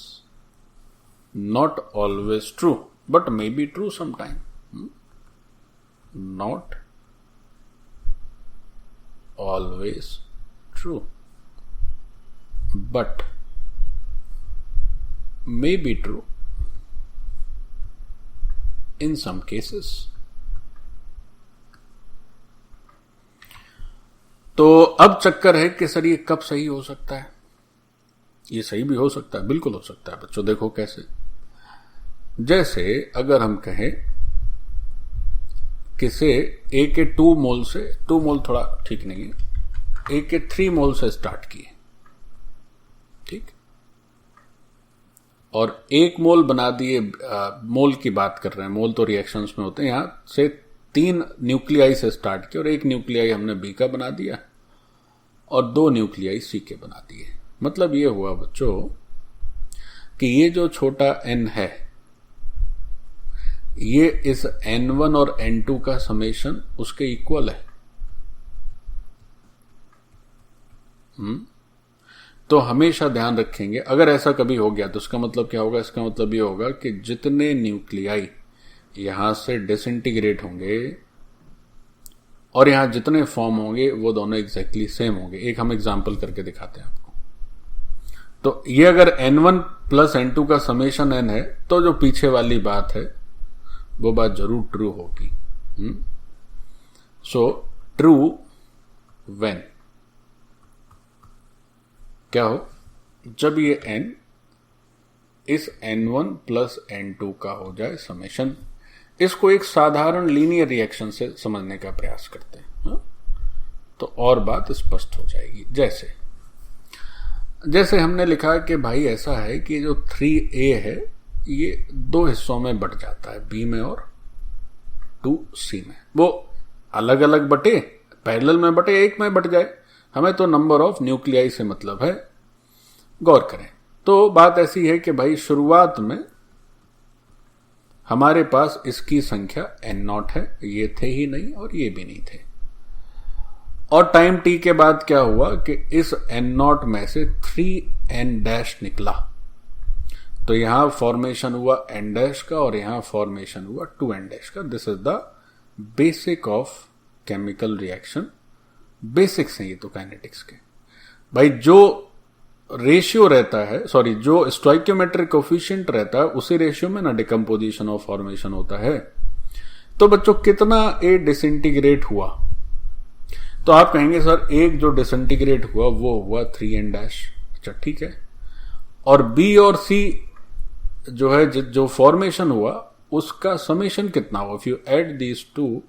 not always true but may be true sometime, not always true but may be true in some cases। तो अब चक्कर है कि सर ये कब सही हो सकता है? ये सही भी हो सकता है, बिल्कुल हो सकता है बच्चों। देखो कैसे, जैसे अगर हम कहें कि से ए के 2 मोल से, 2 मोल थोड़ा ठीक नहीं है, ए के 3 मोल से स्टार्ट किए, ठीक, और 1 मोल बना दिए। मोल की बात कर रहे हैं, मोल तो रिएक्शंस में होते हैं। यहां से 3 न्यूक्लियाई से स्टार्ट किया और 1 न्यूक्लियाई हमने बी का बना दिया और 2 न्यूक्लियाई सी के बना दिए। मतलब ये हुआ बच्चों कि ये जो छोटा n है ये इस n1 और n2 का समेशन उसके इक्वल है। तो हमेशा ध्यान रखेंगे अगर ऐसा कभी हो गया तो उसका मतलब क्या होगा? इसका मतलब ये होगा कि जितने न्यूक्लियाई यहां से डिसइंटीग्रेट होंगे और यहां जितने फॉर्म होंगे वो दोनों एग्जैक्टली सेम होंगे। एक हम एग्जांपल करके दिखाते हैं आपको। तो ये अगर n1 प्लस n2 का समेशन n है तो जो पीछे वाली बात है वो बात जरूर ट्रू होगी। सो ट्रू व्हेन क्या हो, जब ये n इस n1 प्लस n2 का हो जाए समेशन। इसको एक साधारण लीनियर रिएक्शन से समझने का प्रयास करते हैं, तो और बात स्पष्ट हो जाएगी। जैसे हमने लिखा कि भाई ऐसा है कि जो 3a है ये दो हिस्सों में बट जाता है, b में और 2c में। वो अलग अलग बटे, पैरेलल में बटे, एक में बट जाए, हमें तो नंबर ऑफ न्यूक्लियाई से मतलब है। गौर करें तो बात ऐसी है कि भाई शुरुआत में हमारे पास इसकी संख्या n0 है, ये थे ही नहीं और ये भी नहीं थे। और टाइम t के बाद क्या हुआ कि इस n0 में से 3n' निकला, तो यहां फॉर्मेशन हुआ n' का और यहां फॉर्मेशन हुआ 2n' का। This is the basic of chemical reaction. Basics हैं ये तो काइनेटिक्स के। भाई जो रेशियो रहता है, सॉरी, जो स्टोइकियोमेट्रिक कोफिशिएंट रहता है उसी रेशियो में ना डिकम्पोजिशन और फॉर्मेशन होता है। तो बच्चों कितना ए डिसइंटीग्रेट हुआ, तो आप कहेंगे सर एक जो डिसइंटीग्रेट हुआ वो हुआ 3n'। अच्छा ठीक है, और बी और सी जो है जो फॉर्मेशन हुआ उसका समेशन कितना हुआ। If you add these two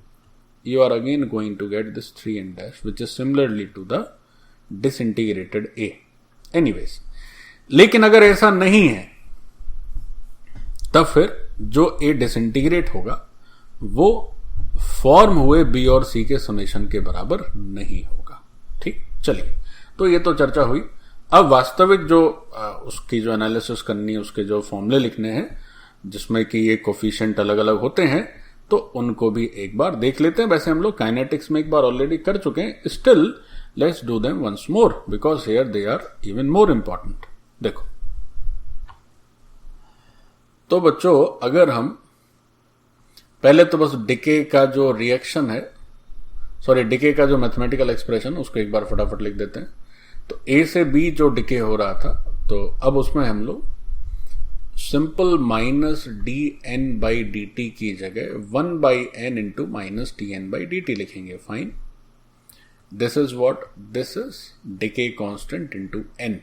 you are again going to get this 3n' which is similarly to the disintegrated A. Anyways, लेकिन अगर ऐसा नहीं है तब फिर जो A डिसइंटीग्रेट होगा वो फॉर्म हुए B और C के समेशन के बराबर नहीं होगा। ठीक, चलिए, तो ये तो चर्चा हुई। अब वास्तविक जो उसकी जो एनालिसिस करनी है, उसके जो फॉर्मूले लिखने हैं जिसमें कि ये कोफिशिएंट अलग अलग होते हैं, तो उनको भी एक बार देख लेते हैं। वैसे हम लोग काइनेटिक्स में एक बार ऑलरेडी कर चुके हैं, still let's do them once more because here they are even more important. देखो तो बच्चों, अगर हम पहले तो बस डिके का जो रिएक्शन है, सॉरी डिके का जो मैथमेटिकल एक्सप्रेशन, उसको एक बार फटाफट लिख देते हैं। तो ए से बी जो डिके हो रहा था, तो अब उसमें हम लोग simple minus D N by D t की जगह 1/n into minus D N by D t लिखेंगे। Fine, this is what, this is decay constant into N,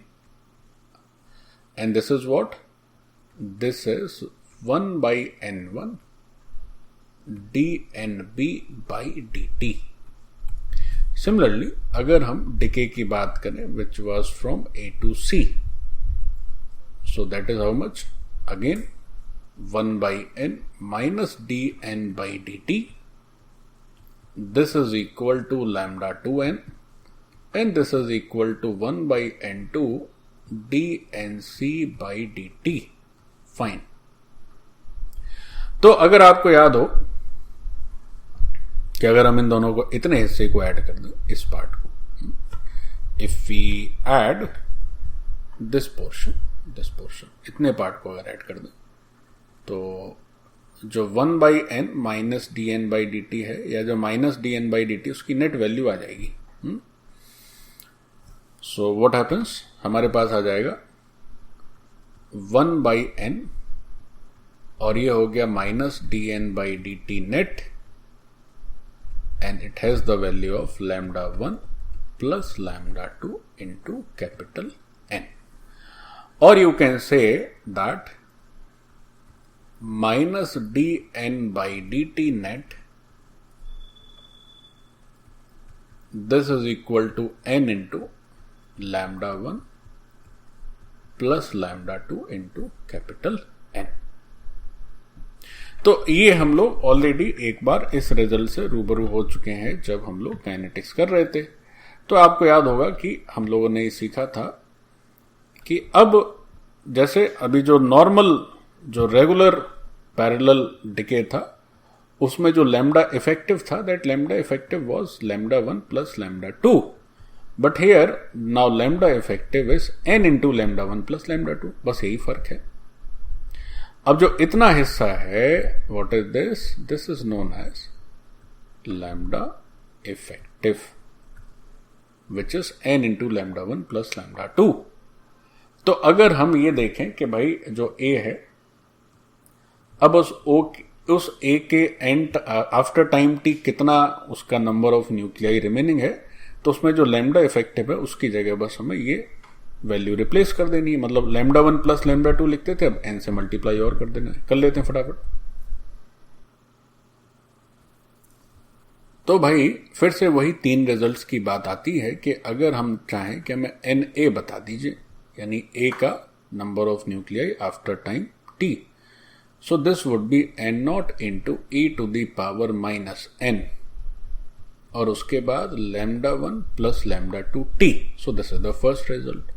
and this is what, this is 1/n1 d N B by D t. Similarly अगर हम decay की बात करें which was from A to C, so that is how much, again 1/n minus dn by dt. This is equal to lambda 2n and this is equal to 1/n2 dnc by dt. Fine. तो अगर आपको याद हो कि अगर हम इन दोनों को इतने हिस्से को ऐड कर दें, इस पार्ट को, if we add this portion, इतने पार्ट को अगर ऐड कर दें, तो जो 1/n minus D N by D T है, या जो minus D N by D T, उसकी नेट वैल्यू आ जाएगी। सो व्हाट हैपेंस, हमारे पास आ जाएगा 1/n और ये हो गया minus D N by D T net, and it has the value of lambda 1 plus lambda 2 into capital N. Or you can say that minus dn by dt net, this is equal to n into lambda 1 plus lambda 2 into capital N. तो ये हम लोग already एक बार इस result से रूबरू हो चुके हैं जब हम लोग काइनेटिक्स कर रहे थे। तो आपको याद होगा कि हम लोगों ने सीखा था कि अब जैसे अभी जो नॉर्मल, जो रेगुलर पैरेलल डिके था, उसमें जो लैम्डा इफेक्टिव था, that lambda effective was lambda 1 plus lambda 2, but here now lambda effective is n into lambda 1 plus lambda 2। बस यही फर्क है। अब जो इतना हिस्सा है, what is this, this is known as lambda effective which is n into lambda 1 plus lambda 2। तो अगर हम ये देखें कि भाई जो A है, अब उस उस ए के एंड आफ्टर टाइम टी कितना उसका नंबर ऑफ न्यूक्लियाई रिमेनिंग है, तो उसमें जो लैम्डा इफेक्टिव है उसकी जगह बस हमें ये वैल्यू रिप्लेस कर देनी है। मतलब लैम्डा 1 प्लस लैम्डा 2 लिखते थे, अब एन से मल्टीप्लाई और कर देना है। कर लेते हैं फटाफट। तो भाई फिर से वही 3 रिजल्ट्स की बात आती है कि अगर हम चाहें कि हमें एन ए बता दीजिए, यानी ए का number of nuclei after time T, so this would be N naught into e to the power minus N, और उसके बाद lambda 1 plus lambda 2 T. So this is the first result.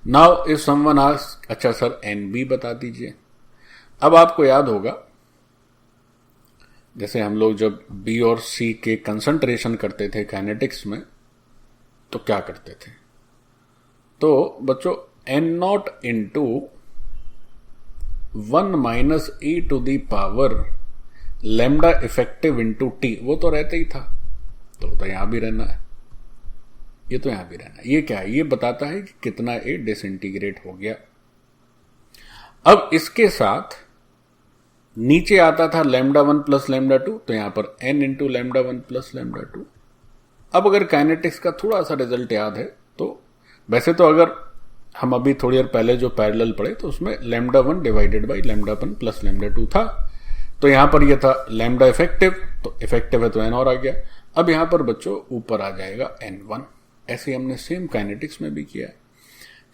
Now if someone ask, अच्छा sir N B बता दीजिए। अब आपको याद होगा जैसे हम लोग जब बी और सी के कंसंट्रेशन करते थे काइनेटिक्स में, तो क्या करते थे? तो बच्चों N naught into 1 minus e to the power lambda effective into T, वो तो रहता ही था, तो यहां भी रहना है, ये तो यहां भी रहना है। ये क्या है? ये बताता है कि कितना ए डिसइंटीग्रेट हो गया। अब इसके साथ नीचे आता था लैम्डा 1 प्लस लैम्डा 2, तो यहां पर N into lambda 1 plus lambda 2। अब अगर काइनेटिक्स का थोड़ा सा रिजल्ट याद है तो वैसे तो अगर हम अभी थोड़ी देर पहले जो पैरेलल पढ़े तो उसमें lambda 1 divided by lambda 1 plus lambda 2 था, तो यहां पर यह था लैम्डा इफेक्टिव, तो इफेक्टिव है तो एन और आ गया। अब यहां पर बच्चों ऊपर आ जाएगा n1। ऐसे हमने सेम काइनेटिक्स में भी किया है।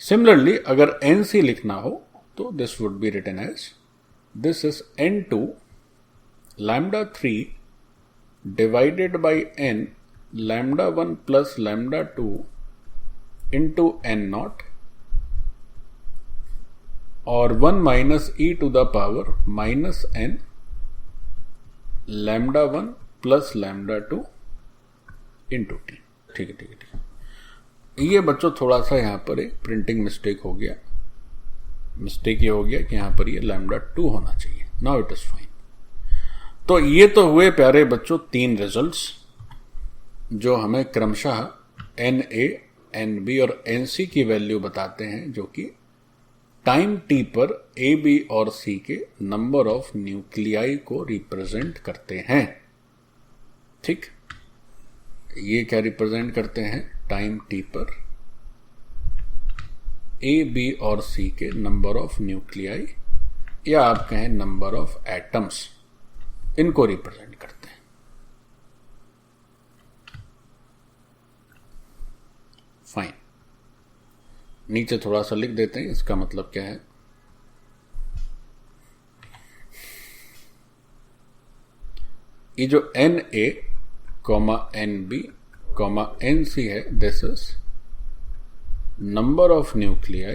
सिमिलरली अगर nc लिखना हो तो this would be written as this is n2 lambda 3 divided by n lambda 1 plus lambda 2 into n naught, और 1 minus e to the power minus n lambda 1 plus lambda 2 into T. ठीक है ठीक है ठीक है। ये बच्चों थोड़ा सा यहां पर एक प्रिंटिंग मिस्टेक हो गया। मिस्टेक ये हो गया कि यहां पर ये लैम्डा 2 होना चाहिए। Now it is fine. तो ये तो हुए प्यारे बच्चों 3 रिजल्ट्स जो हमें क्रमशः एन ए, एन बी और एन सी की वैल्यू बताते हैं, जो कि टाइम टी पर ए, बी और सी के नंबर ऑफ न्यूक्लियाई को रिप्रेजेंट करते हैं। ठीक, ये क्या रिप्रेजेंट करते हैं? टाइम टी पर ए, बी और सी के नंबर ऑफ न्यूक्लियाई, या आप कहें नंबर ऑफ एटम्स, इनको रिप्रेजेंट करते हैं। फाइन, नीचे थोड़ा सा लिख देते हैं इसका मतलब क्या है। ये जो N A comma N B comma N C है, this is number of nuclei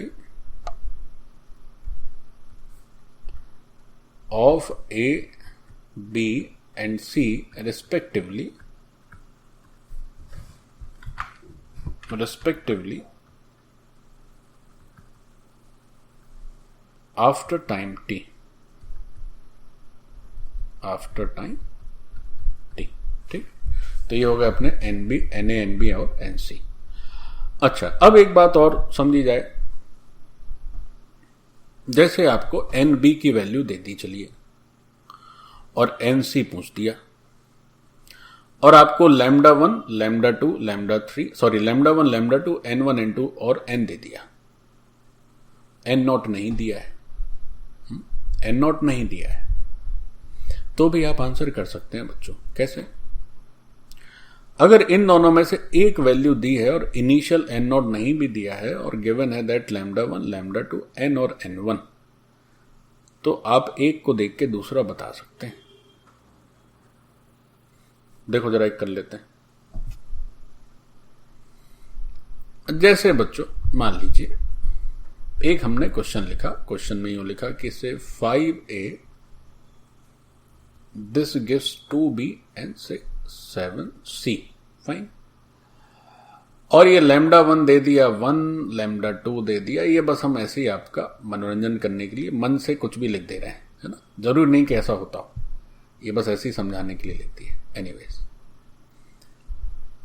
of A, B and C respectively after time t, ठीक। तो ये हो गया अपने N B, N A, N B और एन सी। अच्छा, अब एक बात और समझी जाए, जैसे आपको एन बी की वैल्यू दे दी चलिए और एन सी पूछ दिया, और आपको lambda 1, lambda 2, lambda 2, n1, n2 और n दे दिया, n नॉट नहीं दिया है, n नॉट नहीं दिया है, तो भी आप आंसर कर सकते हैं बच्चों। कैसे? अगर इन दोनों में से एक वैल्यू दी है और इनिशियल एन नॉट नहीं भी दिया है और गिवन है दैट लैम्डा 1, लैम्डा 2, एन और n1, तो आप एक को देख के दूसरा बता सकते हैं। देखो जरा एक कर लेते हैं। जैसे बच्चों मान लीजिए एक हमने क्वेश्चन लिखा, क्वेश्चन में यूं लिखा कि से 5a this gives 2b and से 7c। फाइन, और ये लैम्डा 1 दे दिया 1, लैम्डा 2 दे दिया। ये बस हम ऐसे ही आपका मनोरंजन करने के लिए मन से कुछ भी लिख दे रहे हैं, है ना, जरूर नहीं कि ऐसा होता हो, ये बस ऐसे ही समझाने के लिए लिखती है। एनीवेज,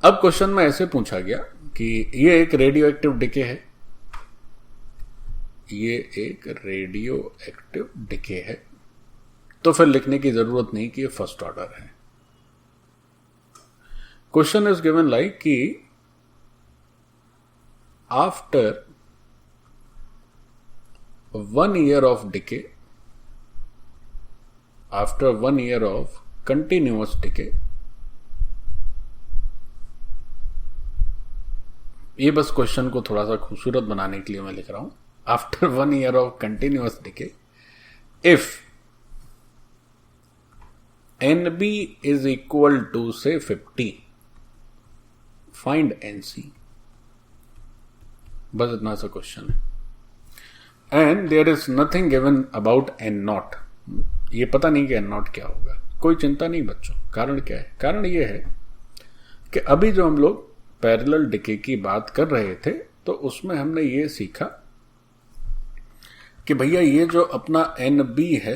अब क्वेश्चन में ऐसे पूछा गया कि ये एक रेडियो एक्टिव डिके है, ये एक रेडियो एक्टिव डिके है तो फिर लिखने की जरूरत नहीं कि ये फर्स्ट ऑर्डर है। क्वेश्चन इज गिवन लाइक कि after 1 year of decay, after 1 year of continuous decay, ये बस क्वेश्चन को थोड़ा सा खूबसूरत बनाने के लिए मैं लिख रहा हूं। After 1 year of continuous decay, if NB is equal to say 50, find NC। बस इतना सा क्वेश्चन है। And there is nothing given about N naught. ये पता नहीं कि एन नॉट क्या होगा, कोई चिंता नहीं बच्चों। कारण क्या है? कारण ये है कि अभी जो हम लोग पैरेलल डिके की बात कर रहे थे तो उसमें हमने ये सीखा कि भैया ये जो अपना एन बी है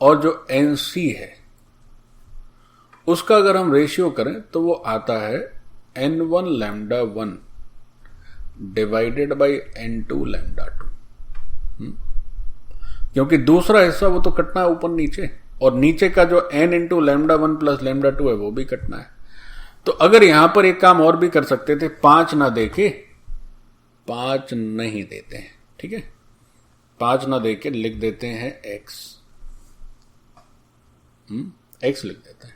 और जो एन सी है उसका अगर हम रेशियो करें तो वो आता है n1 lambda 1 divided by n2 lambda 2। क्योंकि दूसरा हिस्सा वो तो कटना है ऊपर नीचे, और नीचे का जो n into lambda 1 plus lambda 2 है वो भी कटना है। तो अगर यहां पर एक काम और भी कर सकते थे, 5 ना देके 5 नहीं देते हैं, ठीक है, 5 ना देके लिख देते हैं x, x लिख देते हैं,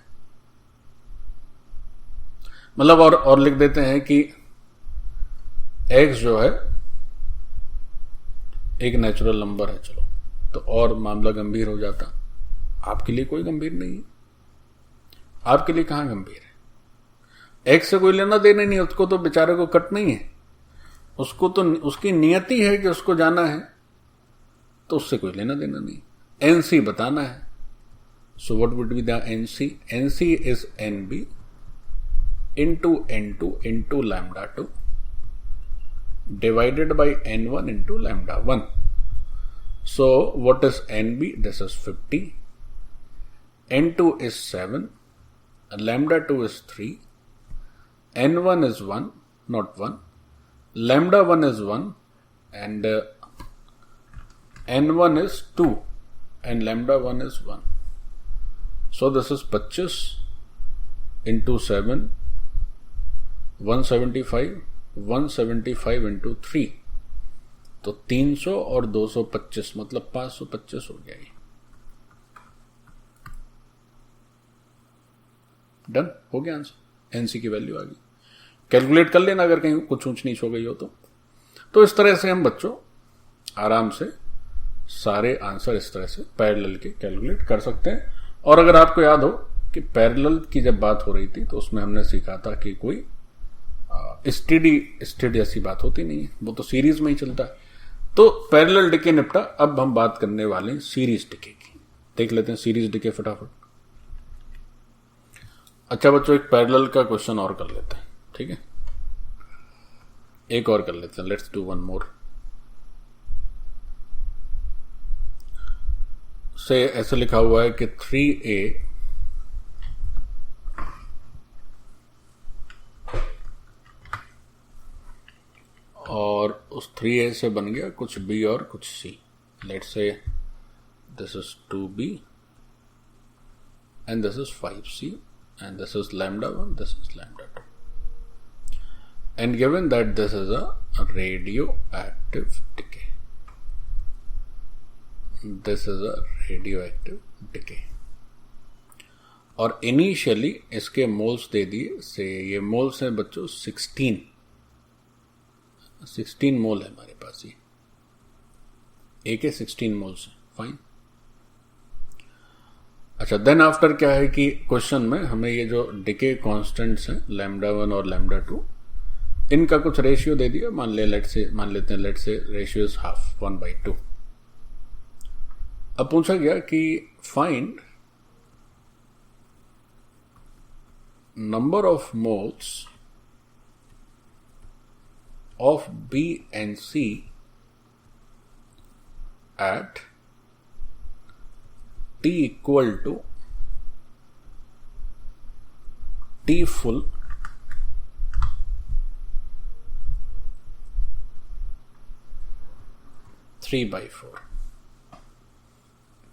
मतलब और लिख देते हैं कि x जो है एक नेचुरल नंबर है। चलो तो और मामला गंभीर हो जाता। आपके लिए कोई गंभीर नहीं है, आपके लिए कहां गंभीर है? x से कोई लेना देना नहीं, उसको तो बेचारे को कट नहीं है, उसको तो उसकी नियति है कि उसको जाना है, तो उससे कोई लेना देना नहीं। एनसी बताना है। So what would be the NC? NC is NB into n2 into lambda 2 divided by n1 into lambda 1. So what is nb? This is 50. n2 is 7. Lambda 2 is 3. n1 is 1, not 1. Lambda 1 is 1 and n1 is 2 and lambda 1 is 1. So this is 25 into 7, 175, 175 into 3, तो 300 और 225 मतलब 525 हो गया। ये done हो गया answer, NC की value आ गई। कैलकुलेट कर लेना अगर कहीं कुछ ऊंच नीच हो गई हो तो इस तरह से हम बच्चों आराम से सारे आंसर इस तरह से पैरेलल के कैलकुलेट कर सकते हैं। और अगर आपको याद हो कि पैरेलल की जब बात हो रही थी तो उसमें हमने सीखा था कि कोई स्टेडी ऐसी बात होती नहीं है, वो तो सीरीज में ही चलता है। तो पैरेलल डिके निपटा। अब हम बात करने वाले हैं सीरीज डिके की। देख लेते हैं सीरीज डिके फटाफट। अच्छा बच्चों, एक पैरेलल का क्वेश्चन और कर लेते हैं, ठीक है, एक और कर लेते हैं। Let's do one more. से ऐसे लिखा हुआ है कि 3a और उस 3a से बन गया कुछ b और कुछ c। Let's say this is 2b and this is 5c and this is lambda 1, this is lambda 2, and given that this is a radioactive decay, this is a radioactive decay, और initially इसके moles दे दिए से, ये moles हैं बच्चों 16 मोल है हमारे पास। ये ए के 16 मोल्स हैं, फाइन। अच्छा, देन आफ्टर क्या है कि क्वेश्चन में हमें ये जो डिके कांस्टेंट्स हैं लैम्डा 1 और लैम्डा 2, इनका कुछ रेशियो दे दिया। मान लेते हैं लेट से रेशियो इज हाफ 1/2। अब पूछा गया कि find number of moles of B and C at T equal to T full (3/4).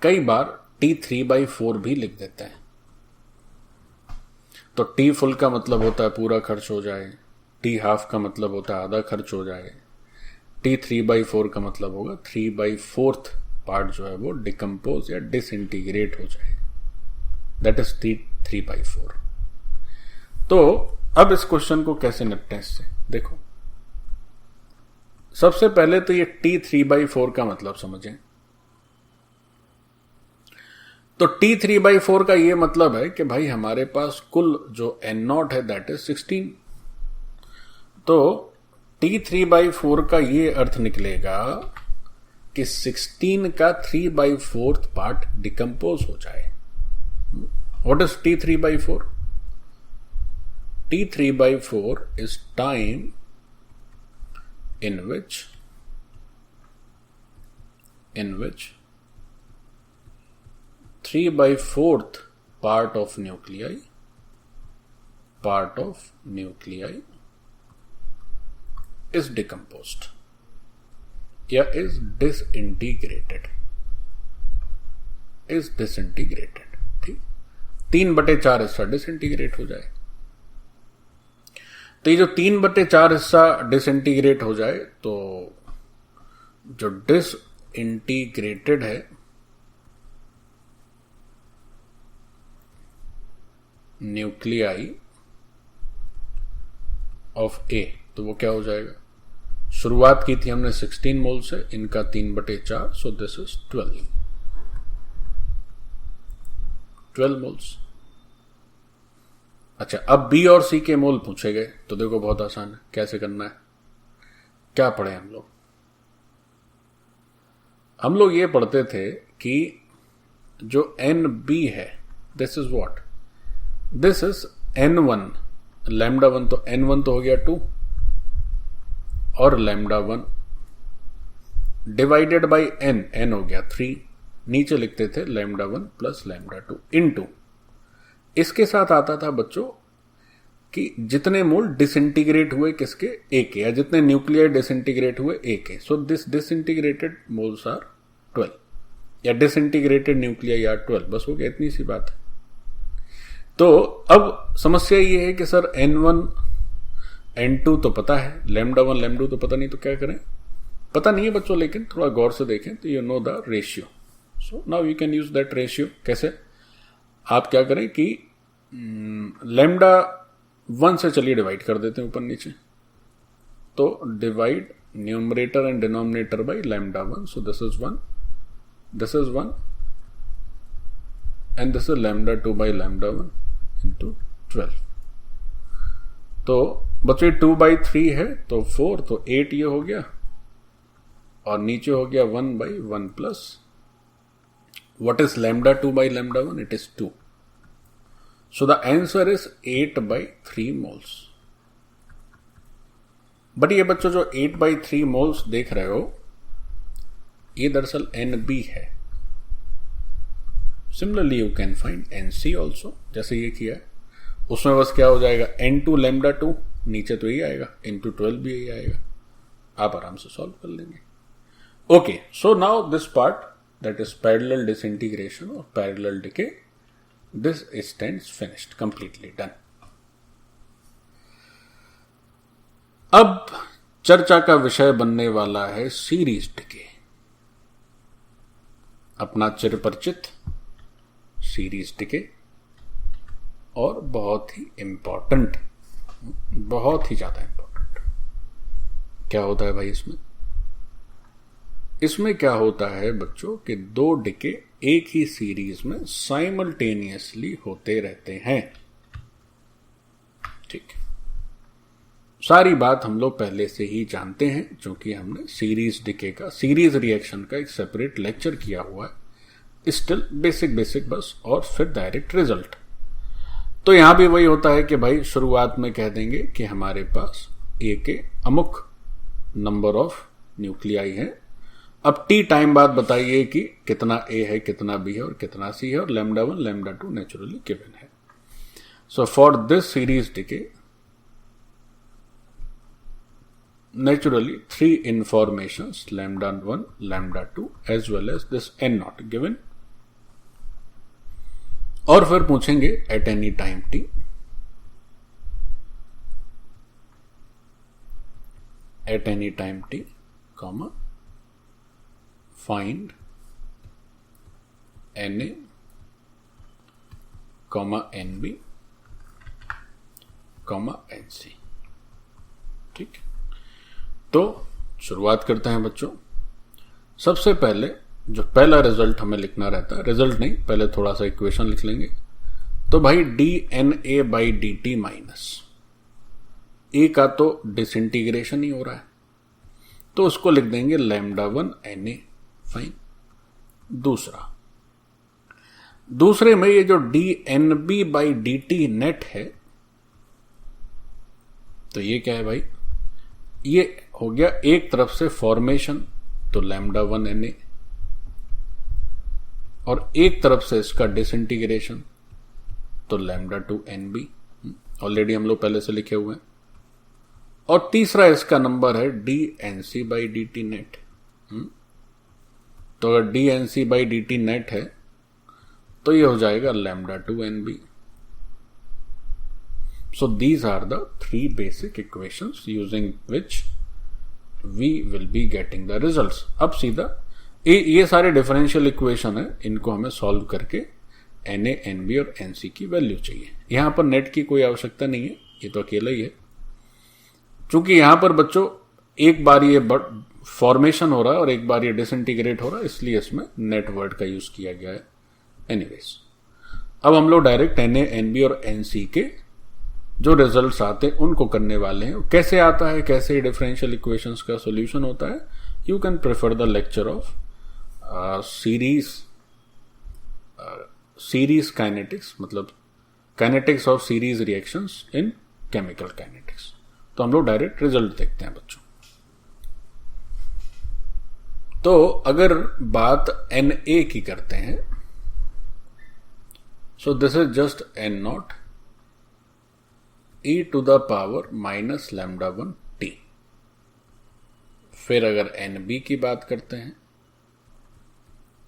कई बार T3/4 भी लिख देते हैं। तो T फुल का मतलब होता है पूरा खर्च हो जाए, T हाफ का मतलब होता है आधा खर्च हो जाए, T3/4 का मतलब होगा 3/4 पार्ट जो है वो डिकम्पोज या डिसइंटीग्रेट हो जाए, दैट इज T3/4। तो अब इस क्वेश्चन को कैसे निपटें इससे, देखो सबसे पहले तो ये T3/4 का मतलब समझें। तो T3/4 का ये मतलब है कि भाई हमारे पास कुल जो N0 है दैट इज 16। तो T3/4 का ये अर्थ निकलेगा कि 16 का 3/4 पार्ट डिकम्पोज हो जाए। What is T3/4? T3/4 is time in which 3/4 part of nuclei is decomposed या is disintegrated, ठीक, 3/4 हिस्सा डिसइंटीग्रेट हो जाए। तो ये जो 3/4 हिस्सा डिसइंटीग्रेट हो जाए, तो जो डिसइंटीग्रेटेड है न्यूक्लियाई ऑफ ए, तो वो क्या हो जाएगा? शुरुआत की थी हमने 16 मोल से, इनका 3/4, सो दिस इज 12 मोल्स। अच्छा, अब बी और सी के मोल पूछे गए, तो देखो बहुत आसान है, कैसे करना है। क्या पढ़े हम लोग ये पढ़ते थे कि जो एन बी है this is what, this is N1 λ1, तो N1 तो हो गया 2 और λ1 डिवाइडेड बाई n हो गया 3, नीचे लिखते थे λ1 प्लस λ2 इनटू, इसके साथ आता था बच्चों कि जितने मोल डिसइंटीग्रेट हुए किसके, ए के, या जितने न्यूक्लियर डिसइंटीग्रेट हुए ए के, so this disintegrated moles are 12 या डिसइंटीग्रेटेड न्यूक्लियर आर 12, बस हो गया, इतनी सी बात है। तो अब समस्या ये है कि सर N1 N2 तो पता है, λ1 λ2 तो पता नहीं, तो क्या करें? पता नहीं है बच्चों, लेकिन थोड़ा गौर से देखें तो you know the ratio, so now you can use that ratio. कैसे? आप क्या करें कि λ1 से चलिए डिवाइड कर देते हैं ऊपर नीचे, तो divide numerator and denominator by λ1, so this is 1 and this is λ2 by λ1 into 12। तो बच्चों 2/3 है तो 4, तो 8 ये हो गया, और नीचे हो गया 1/1 plus what is λ2 by λ1? It is 2. So the answer is 8/3 moles. But ये बच्चों जो 8/3 moles देख रहे हो, ये दरअसल NB है। Similarly you can find NC also, जैसे ये किया है, उसमें बस क्या हो जाएगा, N2 λ2, नीचे तो यही आएगा, into 12 भी यही आएगा, आप आराम से सॉल्व कर लेंगे। Okay, so now this part, that is parallel disintegration or parallel decay, this stands finished, completely done. अब चर्चा का विषय बनने वाला है सीरीज डिके, अपना चिरपरिचित सीरीज डिके, और बहुत ही इंपॉर्टेंट, बहुत ही ज्यादा इंपॉर्टेंट। क्या होता है भाई इसमें क्या होता है बच्चों कि दो डिके एक ही सीरीज में साइमल्टेनियसली होते रहते हैं। ठीक, सारी बात हम लोग पहले से ही जानते हैं, क्योंकि हमने सीरीज डिके का, सीरीज रिएक्शन का एक सेपरेट लेक्चर किया हुआ है। स्टिल बेसिक बस, और फिर डायरेक्ट रिजल्ट। तो यहां भी वही होता है कि भाई शुरुआत में कह देंगे कि हमारे पास ए के अमुक नंबर ऑफ न्यूक्लियाई है। अब टी टाइम बाद बताइए कि कितना ए है, कितना बी है और कितना सी है, और λ1 λ2 नेचुरली गिवन है। So for this series decay naturally 3 informations λ1 λ2 as well as this N0 given और फिर पूछेंगे at any time T, at any time T comma find N A comma N B comma N C. ठीक, तो शुरुआत करते हैं बच्चों। सबसे पहले जो पहला रिजल्ट हमें लिखना रहता है, रिजल्ट नहीं, पहले थोड़ा सा इक्वेशन लिख लेंगे। तो भाई d N A by D t minus A का तो डिसइंटीग्रेशन ही हो रहा है, तो उसको लिख देंगे lambda one N A. Fine. दूसरे में ये जो D N B by D T net है, तो ये क्या है भाई, ये हो गया एक तरफ से फॉर्मेशन, तो लैम्डा वन एन ए, और एक तरफ से इसका डिसइंटीग्रेशन, तो lambda two N B. Already हम लोग पहले से लिखे हुए हैं। और तीसरा इसका नंबर है D N C by D T net. तो अगर D N C by D T net है तो ये हो जाएगा lambda two N B. So these are the three basic equations using which we will be getting the results. अब सीधा ये सारे डिफरेंशियल इक्वेशन है, इनको हमें सॉल्व करके एन ए एन बी और एन सी की वैल्यू चाहिए। यहां पर नेट की कोई आवश्यकता नहीं है, ये तो अकेला ही है। चूंकि यहां पर बच्चों एक बार ये फॉर्मेशन हो रहा है और एक बार ये डिसइंटीग्रेट हो रहा है, इसलिए इसमें नेट वर्ड का यूज किया गया है। एनीवेज, अब हम लोग direct N A N B और एन सी के जो रिजल्ट्स आते हैं उनको करने वाले हैं। कैसे आता है, कैसे डिफरेंशियल इक्वेशंस का सॉल्यूशन होता है, you can prefer the lecture of series kinetics, मतलब kinetics of series reactions in chemical kinetics. तो हम लोग डायरेक्ट रिजल्ट देखते हैं बच्चों। तो अगर बात एन ए की करते हैं, so this is just N naught e to the power minus lambda one T. फिर अगर एन बी की बात करते हैं,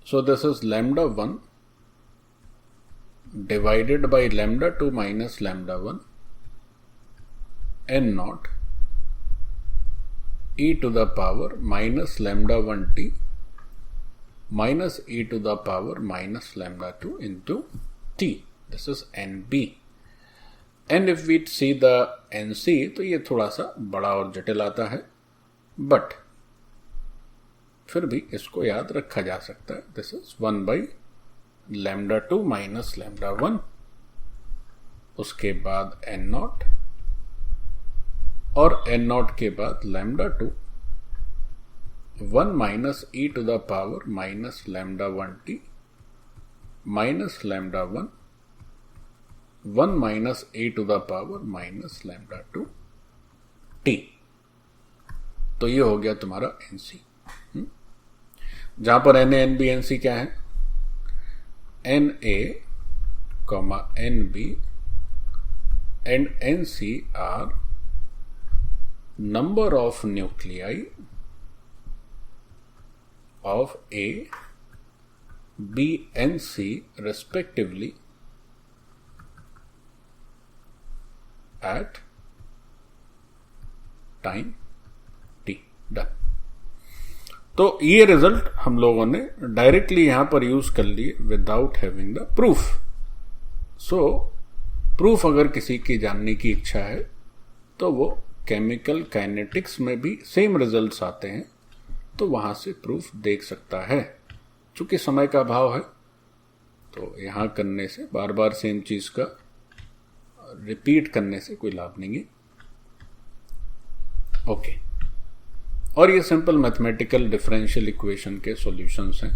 so this is lambda one divided by lambda two minus lambda one N naught e to the power minus lambda one T minus e to the power minus lambda two into T. This is N B. And if we see the N C, तो ये थोड़ा सा बड़ा और जटिल आता है, but फिर भी इसको याद रखा जा सकता है। This is one by lambda two minus lambda one, उसके बाद एन नॉट, और एन नॉट के बाद lambda two, one minus e to the power minus lambda one T minus lambda one, one minus e to the power minus lambda two T. तो ये हो गया तुम्हारा एन सी। जहां पर N A N B N C क्या है, N A comma N B and N C are number of nuclei of A B N C respectively at time T. Done. तो ये रिजल्ट हम लोगों ने directly यहां पर यूज कर लिए without having the proof. So proof अगर किसी की जानने की इच्छा है तो वो केमिकल काइनेटिक्स में भी सेम रिजल्ट्स आते हैं, तो वहां से प्रूफ देख सकता है। चूंकि समय का अभाव है तो यहां करने से, बार बार सेम चीज का रिपीट करने से कोई लाभ नहीं है। ओके, और ये सिंपल मैथमेटिकल डिफरेंशियल इक्वेशन के सॉल्यूशंस हैं,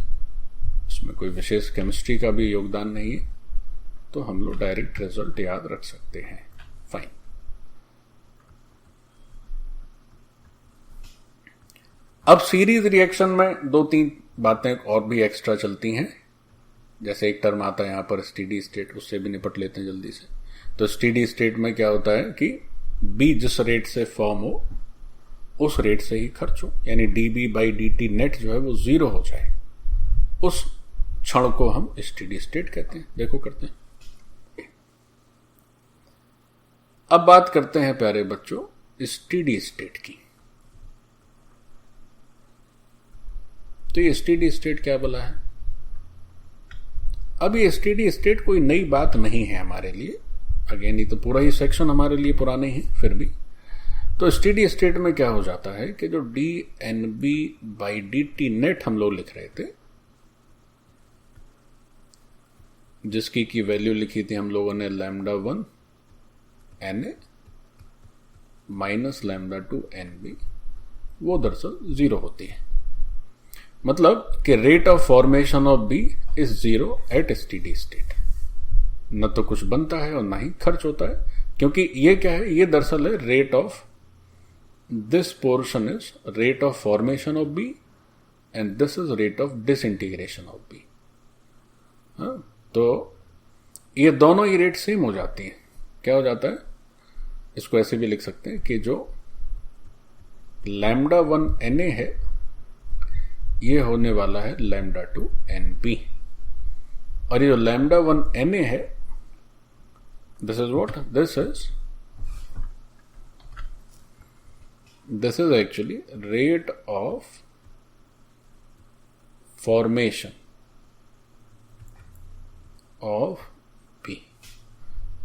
इसमें कोई विशेष केमिस्ट्री का भी योगदान नहीं है, तो हम लोग डायरेक्ट रिजल्ट याद रख सकते हैं। फाइन। अब सीरीज रिएक्शन में दो तीन बातें और भी एक्स्ट्रा चलती हैं। जैसे एक टर्म आता है यहां पर स्टेडी स्टेट, उससे भी निपट लेते हैं जल्दी से। तो स्टेडी स्टेट में क्या होता है कि बी जिस रेट से फॉर्म हो उस रेट से ही खर्च हो, यानी dB by D T net जो है वो जीरो हो जाए, उस क्षण को हम स्टेडी स्टेट कहते हैं। देखो करते हैं। अब बात करते हैं प्यारे बच्चों स्टेडी स्टेट की। तो ये स्टेडी स्टेट क्या बोला है? अब ये स्टेडी स्टेट कोई नई बात नहीं है हमारे लिए। अगेन ये तो पूरा ही सेक्शन हमारे लिए पुराने ही फिर भी। तो स्टेडी स्टेट में क्या हो जाता है कि जो D N B by D T net हम लोग लिख रहे थे, जिसकी की वैल्यू लिखी थी हम लोगों ने lambda 1 N A minus lambda 2 N B, वो दरअसल 0 होती है। मतलब कि rate of formation of B is 0 at steady state. न तो कुछ बनता है और ना ही खर्च होता है, क्योंकि ये क्या है, ये दरअसल है rate of this portion is rate of formation of B and this is rate of disintegration of B. तो ये दोनों ही रेट सेम हो जाती हैं। क्या हो जाता है, इसको ऐसे भी लिख सकते हैं कि जो लैम्डा 1 एन ए है ये होने वाला है लैम्डा 2 एन बी, और ये जो लैम्डा 1 एन ए है this is what, this is actually rate of formation of B.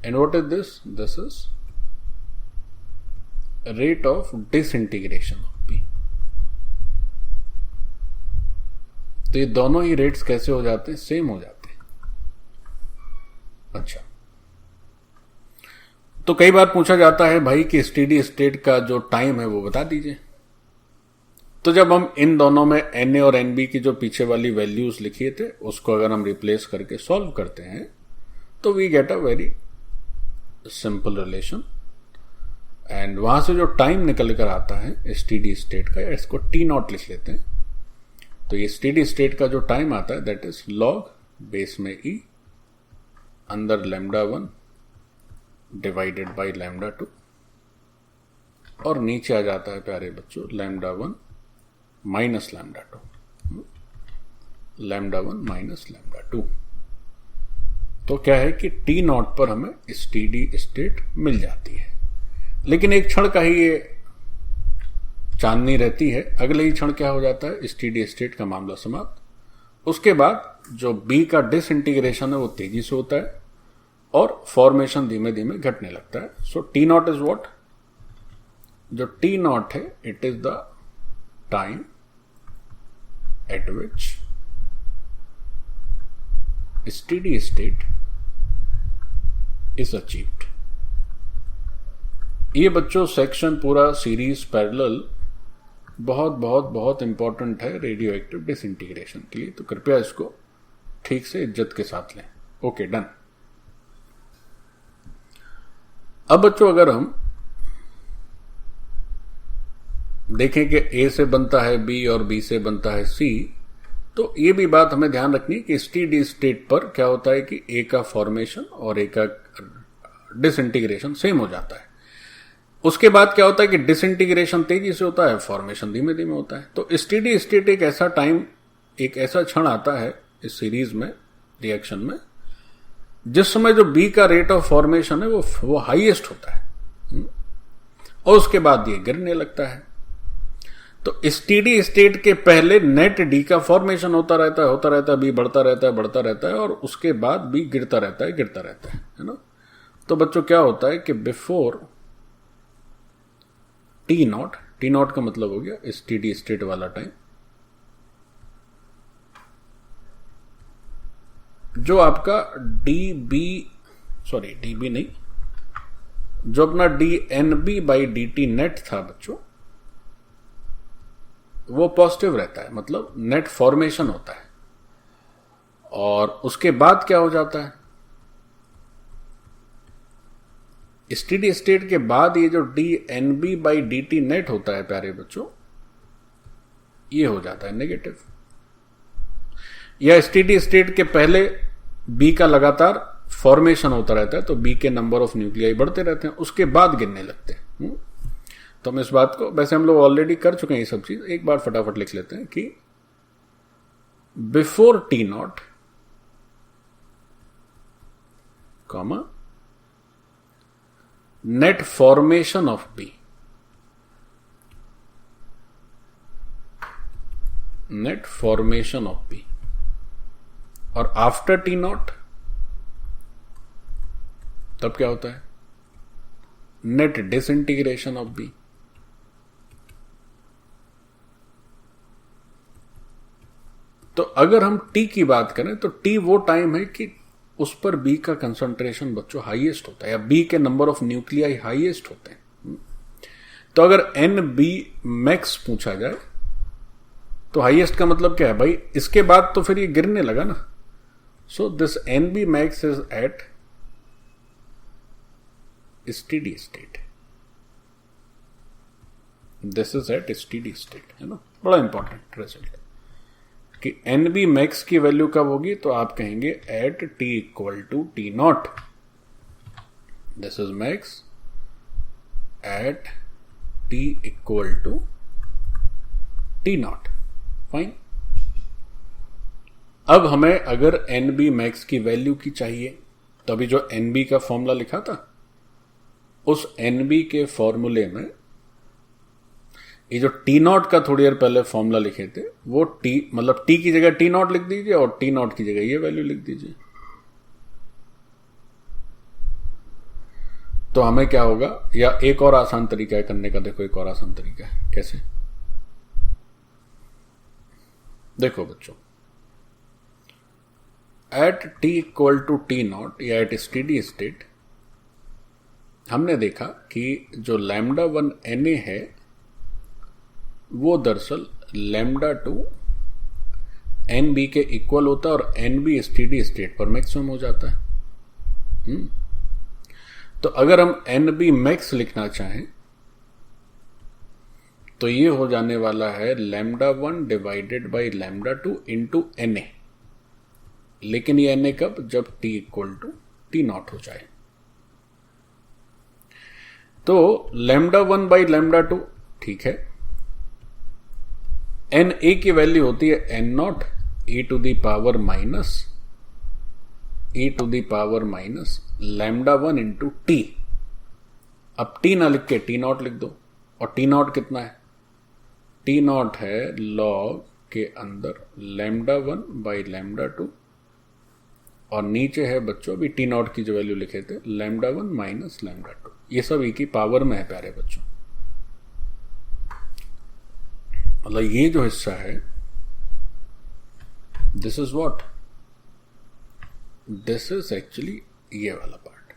And what is this? This is rate of disintegration of B. तो ये दोनों ही रेट्स कैसे हो जाते हैं? सेम हो जाते हैं। अच्छा, तो कई बार पूछा जाता है भाई कि स्टेडी स्टेट का जो टाइम है वो बता दीजिए। तो जब हम इन दोनों में एन ए और एन बी की जो पीछे वाली वैल्यूज लिखिए थे उसको अगर हम रिप्लेस करके सॉल्व करते हैं तो we get a very simple relation, and वहां से जो टाइम निकल कर आता है स्टेडी स्टेट का, इसको टी नॉट लिख लेते हैं। तो ये स्टेडी स्टेट का जो टाइम आता है दैट इज लॉग बेस में ई अंदर लैम्डा 1 डिवाइडेड बाई लैम्डा 2, और नीचे आ जाता है प्यारे बच्चों lambda 1 minus lambda 2, lambda 1 minus lambda 2। तो क्या है कि टी नॉट पर हमें स्टेडी स्टेट मिल जाती है, लेकिन एक क्षण का ही ये चांदनी रहती है। अगले ही क्षण क्या हो जाता है, स्टेडी स्टेट का मामला समाप्त। उसके बाद जो बी का डिसइंटीग्रेशन है वो तेजी से होता है और फॉर्मेशन धीमे धीमे घटने लगता है। So T not is what, जो टी नॉट है it is the time eight which steady state is achieved. ये बच्चों सेक्शन पूरा सीरीज पैरेलल बहुत बहुत बहुत इंपॉर्टेंट है रेडियो एक्टिव डिसइंटीग्रेशन के लिए, तो कृपया इसको ठीक से इज्जत के साथ लें। Okay, done. अब बच्चों अगर हम देखें कि ए से बनता है बी और बी से बनता है सी, तो ये भी बात हमें ध्यान रखनी है कि स्टेडी स्टेट पर क्या होता है कि ए का फॉर्मेशन और ए का डिसइंटीग्रेशन सेम हो जाता है। उसके बाद क्या होता है कि डिसइंटीग्रेशन तेजी से होता है, फॉर्मेशन धीमे धीमे होता है। तो स्टेडी स्टेट एक ऐसा टाइम, एक ऐसा क्षण आता है इस सीरीज में, रिएक्शन में, जिस समय जो बी का रेट ऑफ फॉर्मेशन है वो हाईएस्ट होता है और उसके बाद ये गिरने लगता है। तो स्टेडी स्टेट के पहले नेट डी का फॉर्मेशन होता रहता है, बी बढ़ता रहता है और उसके बाद बी गिरता रहता है ना। तो बच्चों क्या होता है कि बिफोर टी नॉट का मतलब हो गया स्टेडी स्टेट वाला टाइम, जो आपका डी बी नहीं, जो अपना D N B by D T net था बच्चों, वो पॉजिटिव रहता है, मतलब नेट फॉर्मेशन होता है। और उसके बाद क्या हो जाता है, स्टेडी स्टेट के बाद ये जो D N B by D T net होता है प्यारे बच्चों, ये हो जाता है नेगेटिव। या स्टेडी स्टेट के पहले बी का लगातार फॉर्मेशन होता रहता है, तो बी के नंबर ऑफ न्यूक्लियाई बढ़ते रहते हैं, उसके बाद गिरने लगते हैं। तो हम इस बात को, वैसे हम लोग ऑलरेडी कर चुके हैं ये सब चीज, एक बार फटाफट लिख लेते हैं कि before T naught comma net formation of B, net formation of B, और आफ्टर टी नॉट तब क्या होता है, नेट डिसइंटीग्रेशन ऑफ बी। तो अगर हम टी की बात करें तो टी वो टाइम है कि उस पर बी का कंसंट्रेशन बच्चों हाईएस्ट होता है, या बी के नंबर ऑफ न्यूक्लियाई हाईएस्ट होते हैं। तो अगर एन बी मैक्स पूछा जाए तो हाईएस्ट का मतलब क्या है भाई, इसके बाद तो फिर ये गिरने लगा ना। So this N B max is at steady state, this is at steady state, है ना। बड़ा इंपॉर्टेंट रिजल्ट कि एन बी मैक्स की वैल्यू कब होगी, तो आप कहेंगे at T equal to T naught, this is max at T equal to T naught. Fine. अब हमें अगर एन बी मैक्स की वैल्यू की चाहिए, तो अभी जो एन बी का फॉर्मूला लिखा था, उस एन बी के फॉर्मूले में ये जो टी नॉट का थोड़ी देर पहले फॉर्मूला लिखे थे, वो टी मतलब टी की जगह टी नॉट लिख दीजिए और टी नॉट की जगह ये वैल्यू लिख दीजिए। तो हमें क्या होगा, या एक और आसान तरीका है करने का, देखो एक और आसान तरीका है, कैसे, देखो बच्चों, at T equal to T naught या एट स्टेडी स्टेट हमने देखा कि जो लैम्डा 1 एन ए है वो दरअसल लैम्डा 2 एन बी के इक्वल होता है, और एन बी स्टेडी स्टेट पर मैक्सिमम हो जाता है। तो अगर हम एन बी मैक्स लिखना चाहें तो ये हो जाने वाला है lambda 1 divided by lambda 2 into N A, लेकिन ये एन ए कब, जब T equal to T naught हो जाए। तो लैम्डा 1 बाई लैम्डा 2 ठीक है, एन ए की वैल्यू होती है N naught e to the power minus lambda 1 into T. अब टी ना लिख के टी नॉट लिख दो, और टी नॉट कितना है, टी नॉट है लॉग के अंदर लैम्डा 1 बाई लैम्डा 2, और नीचे है बच्चों अभी टी नॉट की जो वैल्यू लिखे थे लैम्डा 1 माइनस लैम्डा 2। ये सब एक ही पावर में है प्यारे बच्चों। मतलब ये जो हिस्सा है, this is what, this is actually ये वाला part,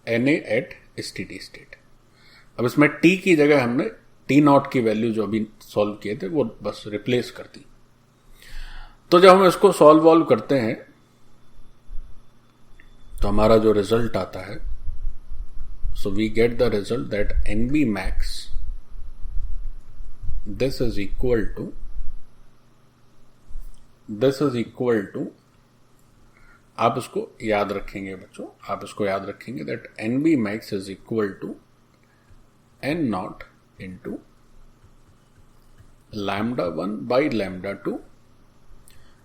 N A at steady state. अब इसमें टी की जगह हमने टी नॉट की वैल्यू जो अभी सॉल्व किए थे वो बस रिप्लेस कर दी। तो जब हम इसको सॉल्व करते हैं तो हमारा जो रिजल्ट आता है, so we get the result that N B max this is equal to, आप इसको याद रखेंगे बच्चों, आप इसको याद रखेंगे that N B max is equal to N naught into lambda 1 by lambda 2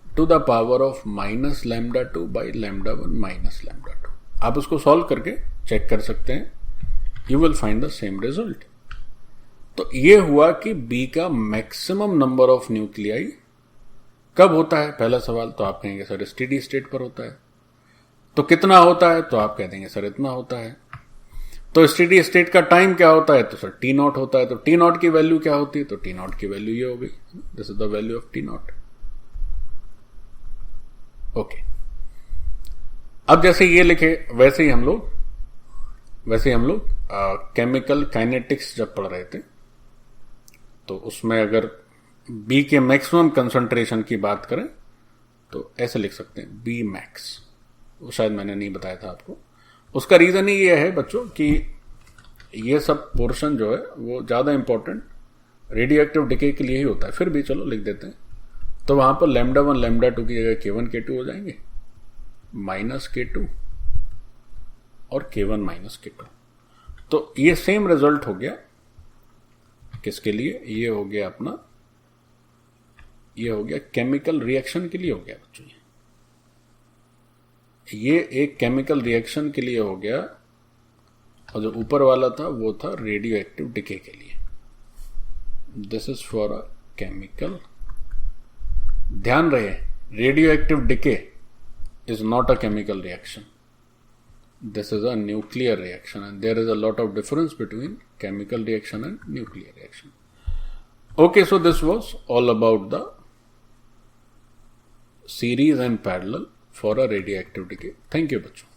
to the power of minus lambda 2 by lambda 1 minus lambda 2। आप इसको सॉल्व करके चेक कर सकते हैं, you will find the same result. तो ये हुआ कि बी का मैक्सिमम नंबर ऑफ न्यूक्लियाई कब होता है, पहला सवाल। तो आप कहेंगे सर स्टेडी स्टेट पर होता है। तो कितना होता है, तो आप कह देंगे सर इतना होता है। तो स्टेडी स्टेट का टाइम क्या होता है, तो सर टी नॉट होता है। तो टी नॉट की वैल्यू क्या होती है, तो टी नॉट की वैल्यू ये हो गई, this is the value of T not. Okay, अब जैसे ये लिखे वैसे ही हम लोग केमिकल काइनेटिक्स जब पढ़ रहे थे तो उसमें अगर बी के मैक्सिमम कंसंट्रेशन की बात करें तो ऐसे लिख सकते हैं बी मैक्स। वो शायद मैंने नहीं बताया था आपको। उसका रीजन ही ये है बच्चों कि ये सब पोर्शन जो है वो ज्यादा इंपॉर्टेंट रेडियो एक्टिव डिके के लिए ही होता है। फिर भी चलो लिख देते हैं। तो वहां पर लैम्डा 1 लैम्डा 2 की जगह K1 K2 हो जाएंगे, माइनस K2 और K1 माइनस K2। तो ये सेम रिजल्ट हो गया किसके लिए, ये हो गया अपना, ये हो गया केमिकल रिएक्शन के लिए हो गया बच्चों। ये एक केमिकल रिएक्शन के लिए हो गया और जो ऊपर वाला था वो था रेडियो एक्टिव डिके के लिए। This is for a chemical. ध्यान रहे, radio active decay is not a chemical reaction. This is a nuclear reaction, and there is a lot of difference between chemical reaction and nuclear reaction. Okay, so this was all about the series and parallel for a radioactive decay. Thank you, bachcho.